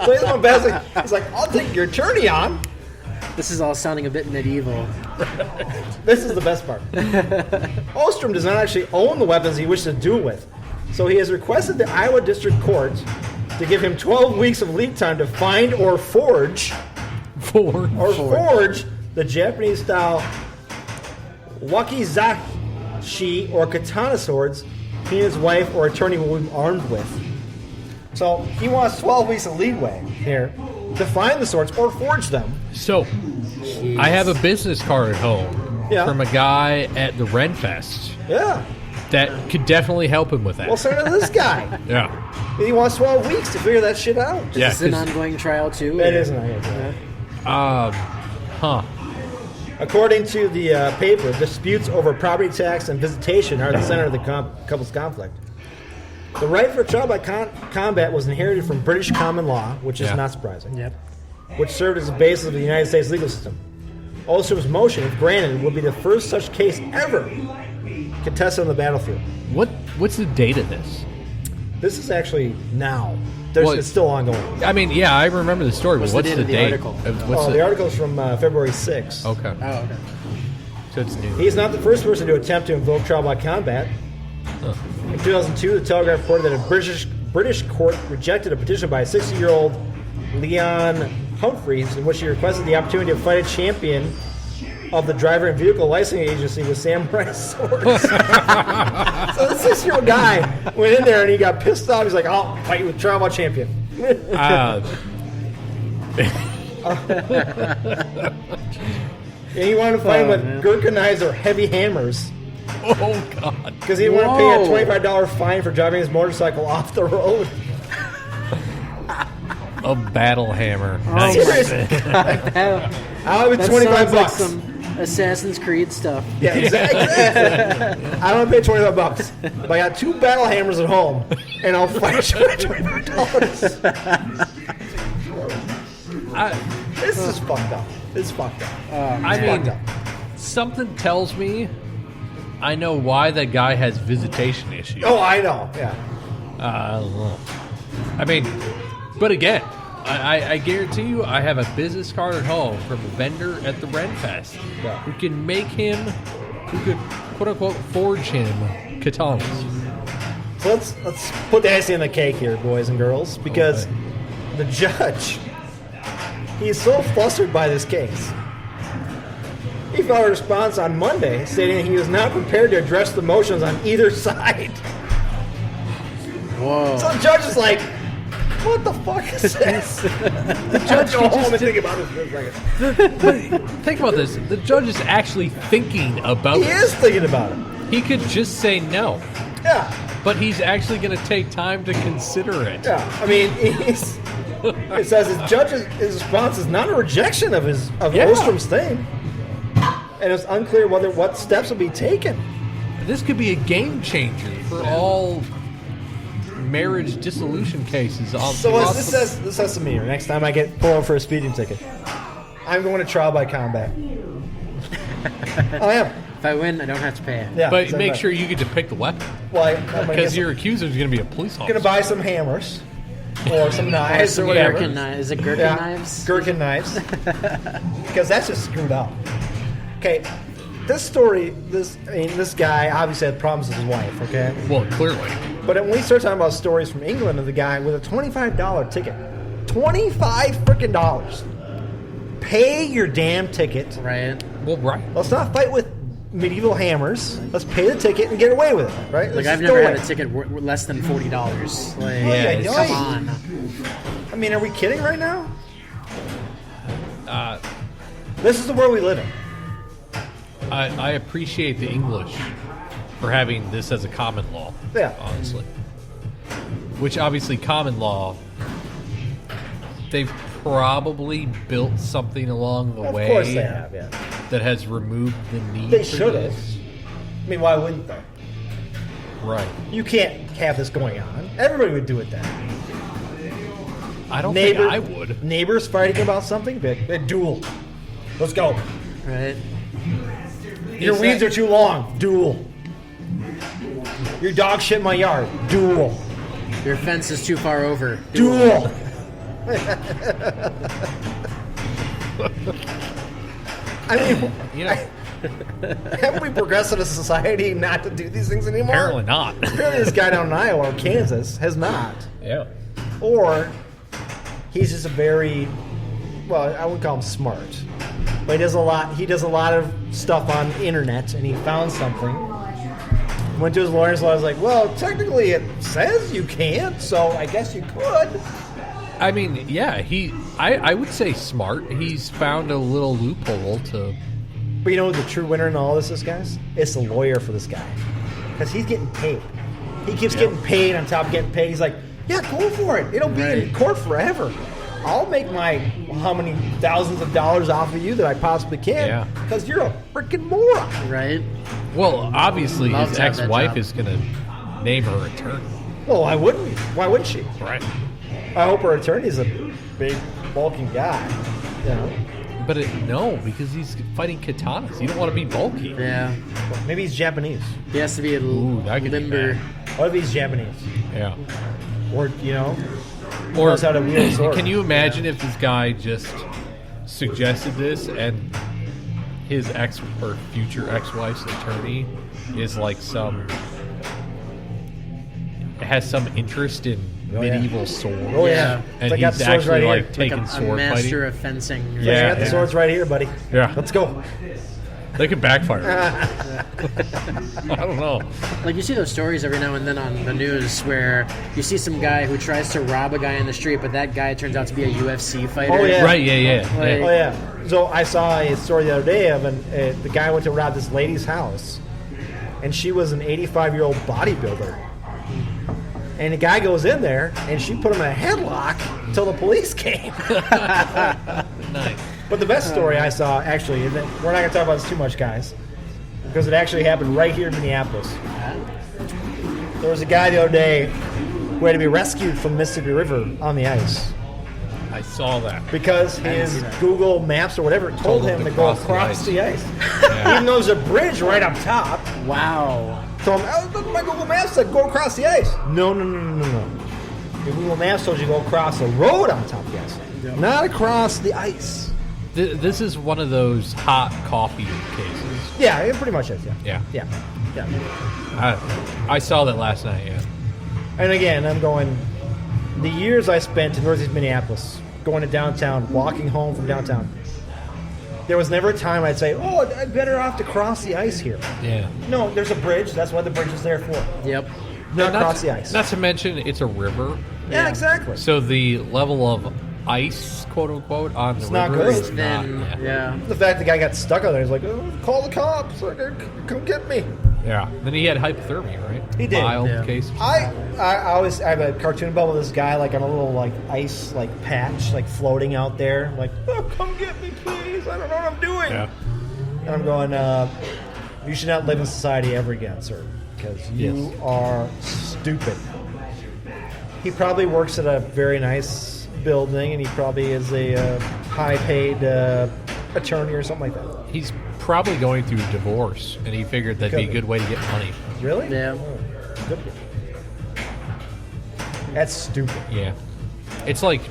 he's going back, he's like, I'll take your attorney on. This is all sounding a bit medieval. This is the best part. Ostrom does not actually own the weapons he wishes to duel with, so he has requested the Iowa District Court to give him 12 weeks of lead time to find or forge the Japanese-style wakizashi or katana swords he and his wife or attorney will be armed with. So he wants 12 weeks of leeway here to find the swords or forge them. So, I have a business card at home from a guy at the Renfest Yeah. that could definitely help him with that. Well, send it to this guy. Yeah. He wants 12 weeks to figure that shit out. Yeah. Is this an 'cause, ongoing trial, too? It is an idea. huh. According to the paper, disputes over property tax and visitation are at the center of the couple's conflict. The right for trial by combat was inherited from British common law, which is not surprising, Yep. which served as the basis of the United States legal system. Ostrom's motion, if granted, will be the first such case ever contested on the battlefield. What's the date of this? This is actually now. It's still ongoing. I mean, yeah, I remember the story, but what's the the date date? of the article? The article is from February 6th. Okay. Oh, okay. So it's new. He is not the first person to attempt to invoke trial by combat. In 2002, the Telegraph reported that a British court rejected a petition by a 60-year-old Leon Humphreys in which he requested the opportunity to fight a champion of the Driver and Vehicle Licensing Agency with samurai swords. So this 6-year-old guy went in there and he got pissed off. He's like, I'll fight you with Trauma Champion. And he wanted to fight him with Gurkha knives or heavy hammers. Oh, God. Because he wanted to pay a $25 fine for driving his motorcycle off the road. A battle hammer. Oh, Seriously. I'll have that $25 sounds like bucks. some Assassin's Creed stuff. Yeah, exactly. I don't pay $25, but I got 2 battle hammers at home, and I'll fight you at $25. This is fucked up. It's fucked up. I mean, fucked up. something tells me I know why that guy has visitation issues. Oh, I know. Yeah. I don't know. I mean, but again, I guarantee you I have a business card at home from a vendor at the Renfest who can make him, who could quote-unquote forge him katanas. So let's put the icing on the cake here, boys and girls, because the judge, he's so flustered by this case. He filed a response on Monday stating he was not prepared to address the motions on either side. Whoa. So the judge is like, what the fuck is this? The judge go home and think about it for a second. Think about this. The judge is actually thinking about He it. is thinking about it. He could just say no, Yeah. but he's actually going to take time to consider it. Yeah. I mean, it says his response is not a rejection of Ostrom's thing. And it's unclear what steps will be taken. This could be a game changer for all marriage dissolution cases. So this says to me, next time I get pulled over for a speeding ticket, I'm going to trial by combat. I am. If I win, I don't have to pay it. Yeah, But exactly make right. sure you get to pick the weapon, Well, because your accuser is going to be a police going to officer. buy some hammers or some knives or Some whatever. gherkin knives. Is it gherkin Yeah, knives? Gherkin knives. Because that's just screwed up. Okay, this story, this guy obviously had problems with his wife, okay? Well, clearly. But when we start talking about stories from England of the guy with a $25 ticket, $25 freaking dollars. Pay your damn ticket. Right. Well, right. Let's not fight with medieval hammers. Let's pay the ticket and get away with it, right? Like, Let's I've just never go had a away. ticket less than $40. Like, Yeah, come on. I mean, are we kidding right now? This is the world we live in. I appreciate the English for having this as a common law. Yeah. Honestly. Which obviously common law, they've probably built something along the way Of course they have, yeah. that has removed the need They for should have. this. I mean, why wouldn't they? Right. You can't have this going on. Everybody would do it then. I don't think I would. Neighbors fighting about something? A duel. Let's go. Right. Your Is weeds that- are too long. Duel. Your dog shit in my yard. Duel. Your fence is too far over. Duel. I mean, You know, haven't we progressed in a society not to do these things anymore? apparently not. Apparently this guy down in Iowa or Kansas has not. Yeah. Or he's just a very, well, I wouldn't call him smart, but he does a lot of stuff on the internet, and he found something. Went to his lawyer's law. I was like, well, technically it says you can't, so I guess you could. I mean, yeah, I would say smart. He's found a little loophole to. But you know the true winner in all this is, guys? It's the lawyer for this guy. Because he's getting paid. He keeps getting paid on top of getting paid. He's like, yeah, go for it. It'll be in court forever. I'll make my how many thousands of dollars off of you that I possibly can. Yeah. Because you're a freaking moron. Right. Well, obviously, Love his to have that ex-wife job. is going to name her attorney. Well, why wouldn't she? Right. I hope her attorney's a big, bulking guy. You know? But no, because he's fighting katanas. You don't want to be bulky. Yeah. Well, maybe he's Japanese. He has to be a Ooh, that could be limber. bad. What if he's Japanese? Yeah. Or, you know, Or knows how to wield a sword. can you imagine if this guy just suggested this and his ex or future ex-wife's attorney is like has some interest in medieval swords? Oh, yeah. And Like, got he's the swords actually right like here. taking a sword master fighting. of fencing. I Yeah. got the swords right here, buddy. Yeah. Let's go. They could backfire. I don't know. Like you see those stories every now and then on the news where you see some guy who tries to rob a guy in the street, but that guy turns out to be a UFC fighter. Oh, yeah. Right, yeah. Like- Oh yeah. So I saw a story the other day of the guy went to rob this lady's house, and she was an 85-year-old bodybuilder. And the guy goes in there, and she put him in a headlock until the police came. Nice. But the best story I saw, actually, and we're not going to talk about this too much, guys, because it actually happened right here in Minneapolis. There was a guy the other day who had to be rescued from the Mississippi River on the ice I saw that. because his Google Maps or whatever told him to go across the ice. Yeah. Even though there's a bridge right up top. Wow. So my Google Maps said go across the ice. No. Your Google Maps told you to go across the road on top of the ice, not across the ice. This is one of those hot coffee cases. Yeah, it pretty much is. Yeah. Yeah. I saw that last night, yeah. And again, I'm going. The years I spent in Northeast Minneapolis, going to downtown, walking home from downtown, there was never a time I'd say, "Oh, I'd better off to cross the ice here." Yeah. No, there's a bridge. That's what the bridge is there for. Yep. Not Not cross to, the ice. Not to mention, it's a river. Yeah, exactly. So the level of ice, quote unquote, on the not river good. is not. Then, yeah. The fact the guy got stuck out there is like, oh, call the cops. Come get me. Yeah. Then he had hypothermia, right? He did. Mild Yeah. case. I have a cartoon about with this guy like on a little like ice like patch like floating out there like, oh, come get me please, I don't know what I'm doing. Yeah. And I'm going, you should not live in society ever again, sir, because you Yes. are stupid. He probably works at a very nice building, and he probably is a high-paid attorney or something like that. He's probably going through a divorce, and he figured that'd be a Could good way to get money. Really? Yeah. Oh, good. That's stupid. Yeah. It's like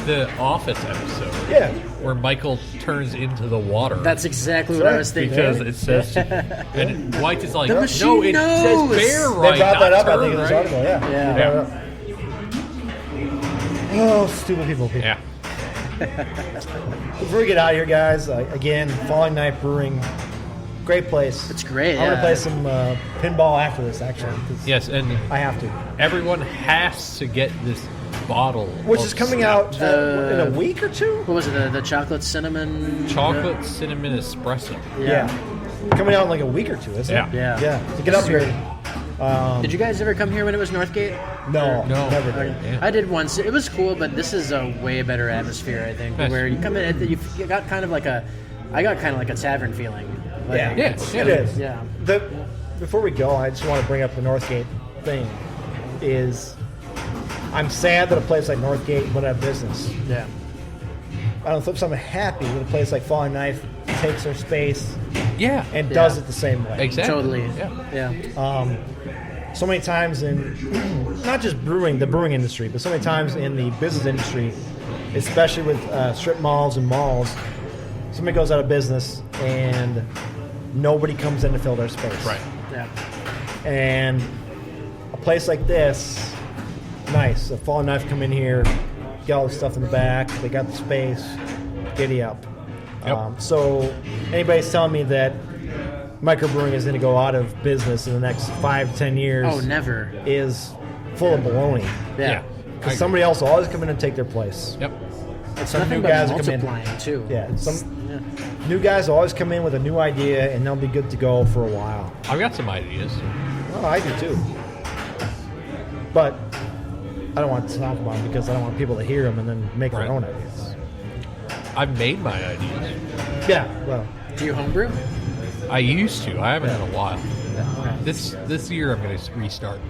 the Office episode Yeah. where Michael turns into the water. That's exactly what I was thinking. because it says, and White is like, The no, machine it knows." says bear right. They brought that not up, I turn, think, in this right? article. Yeah. Yeah. Oh, stupid people. Yeah. Before we get out of here, guys, again, Falling Knife Brewing, great place. It's great, I'm gonna yeah. play some pinball after this, actually. 'cause Yes, and I have to. everyone has to get this bottle, Which of is coming stout. out in a week or two. What was it? The chocolate cinnamon? Chocolate cinnamon espresso. Yeah. Coming out in like a week or two, isn't Yeah. it? Yeah. Yeah. So get up here. Did you guys ever come here when it was Northgate? No, No. never did. Yeah. I did once. It was cool, but this is a way better atmosphere, I think. Yes. Where you come in, you got kind of like I got kind of like a tavern feeling. Like, Yeah. Yeah, It is. Yeah. Before we go, I just want to bring up the Northgate thing. I'm sad that a place like Northgate went out of business. Yeah. On the flip side, I'm happy that a place like Falling Knife takes their space Yeah. and does Yeah. it the same way. Exactly. Totally. Yeah. Yeah. So many times in not just the brewing industry, but so many times in the business industry, especially with strip malls and malls, somebody goes out of business and nobody comes in to fill their space. Right. Yeah. And a place like this, nice. A Fallen Knife come in here, get all the stuff in the back. They got the space. Giddy up. Yep. So anybody's telling me that microbrewing is going to go out of business in the next 5 to 10 years Oh, never. is full of baloney. Yeah. Because somebody else will always come in and take their place. Yep. It's Some nothing new but guys will come in. multiplying too. Yeah, new guys will always come in with a new idea, and they'll be good to go for a while. I've got some ideas. Oh, I do too. But I don't want to talk about them because I don't want people to hear them and then make Right. their own ideas. I've made my ideas. Yeah, well, Do you homebrew? I used to. I haven't in a while. This year I'm going to restart.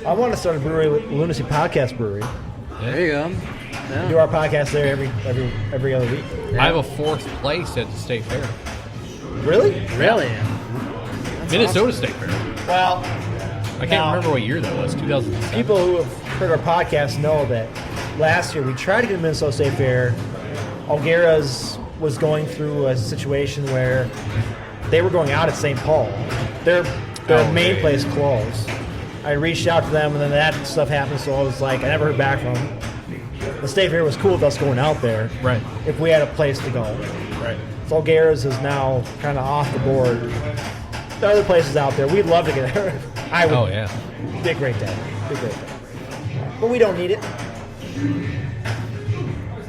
I want to start a brewery with Loonacy Podcast Brewery. There you go. Do Yeah. our podcast there every other week. I have a 4th place at the State Fair. Really? Really? Minnesota State Fair. Well, I can't Now- remember what year that was. 2007. people who have heard our podcast know that last year we tried to get to Minnesota State Fair. Algera's was going through a situation where they were going out at St. Paul. Their Oh, main yeah. place closed. I reached out to them, and then that stuff happened, so I was like, I never heard back from them. The State Fair was cool with us going out there Right. if we had a place to go. Right. Solgares is now kind of off the board. There are other places out there. We'd love to get there. I would. Oh yeah. Be a great day. Be a great day. But we don't need it.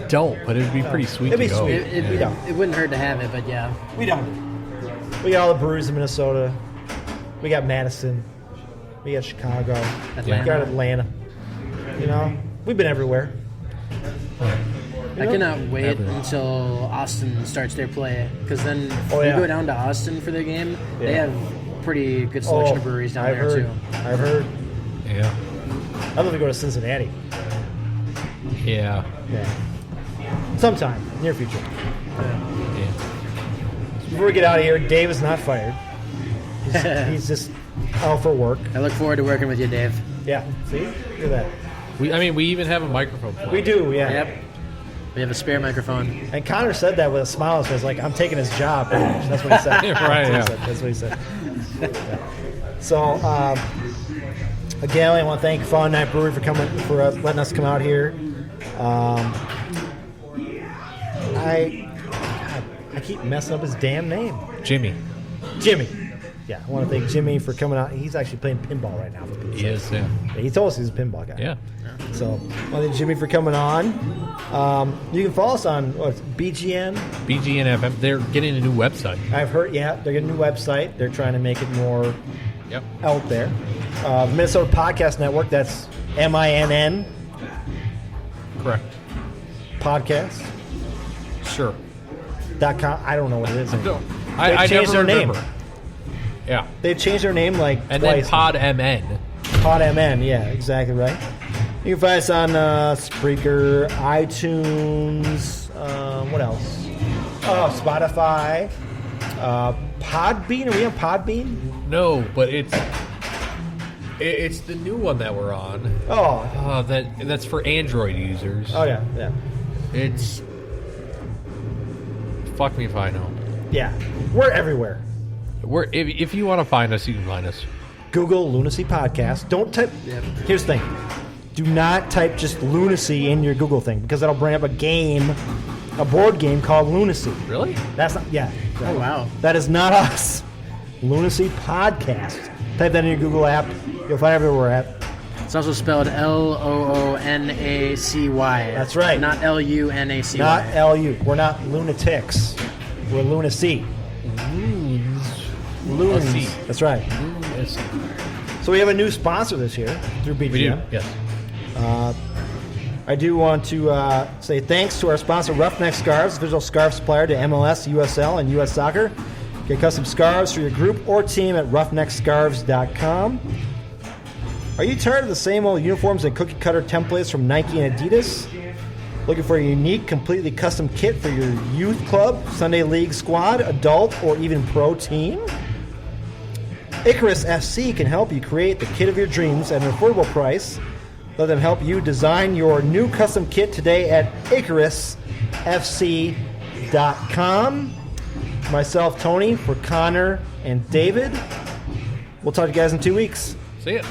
Don't, but it'd be pretty sweet It'd to be go. sweet. It, We don't. it wouldn't hurt to have it, but yeah. We don't. We got all the breweries in Minnesota. We got Madison. We got Chicago. Atlanta. We got Atlanta. You know, we've been everywhere. I cannot wait until Austin starts their play, because then if Oh, you yeah. go down to Austin for their game, they Yeah. have pretty good selection of breweries down I've there heard, too. I've heard. Yeah. I'd love to go to Cincinnati. Yeah. Yeah. Sometime, near future. Yeah. Before we get out of here, Dave is not fired. He's just out for work. I look forward to working with you, Dave. Yeah. See? Look at that. We even have a microphone. Plan. We do, yeah. Yep. We have a spare microphone. And Connor said that with a smile on his face, like, I'm taking his job. Pretty much. That's what he said. Right, yeah. That's what he said. Yeah. So, again, I want to thank Falling Knife Brewing for letting us come out here. I keep messing up his damn name. Jimmy. Jimmy. Yeah, I want to thank Jimmy for coming out. He's actually playing pinball right now. For people. He is, yeah. Yeah, he told us he's a pinball guy. Yeah. So, I want to thank Jimmy for coming on. You can follow us on BGN. BGN FM. They're getting a new website. I've heard, yeah, they're getting a new website. They're trying to make it more Yep. out there. Minnesota Podcast Network, that's MINN Correct. podcast.com. Sure. I don't know what it is. No, They've I changed never their name. remember. Yeah. They've changed their name like And twice. then Pod MN. Pod MN, yeah, exactly right. You can find us on Spreaker, iTunes, what else? Oh, Spotify, Podbean. Are we on Podbean? No, but it's the new one that we're on. Oh, That's for Android users. oh yeah, yeah, It's fuck me if I know. yeah. We're everywhere. If you want to find us, you can find us. Google Loonacy Podcast. Don't type. Here's the thing. Do not type just Loonacy in your Google thing, because that'll bring up a board game called Loonacy. Really? That's not. Yeah. Oh, wow. That is not us. Loonacy Podcast. Type that in your Google app. You'll find everywhere we're at. It's also spelled Loonacy. That's right. Not Lunacy. Not LU. We're not lunatics. We're Loonacy. Loons. C. That's right. Yes. So we have a new sponsor this year through BGM. We do. Yes. I do want to say thanks to our sponsor, Roughneck Scarves, official scarf supplier to MLS, USL, and US Soccer. Get custom scarves for your group or team at roughneckscarves.com. Are you tired of the same old uniforms and cookie cutter templates from Nike and Adidas? Looking for a unique, completely custom kit for your youth club, Sunday league squad, adult, or even pro team? Icarus FC can help you create the kit of your dreams at an affordable price. Let them help you design your new custom kit today at IcarusFC.com. Myself, Tony, for Connor and David. We'll talk to you guys in 2 weeks. See ya.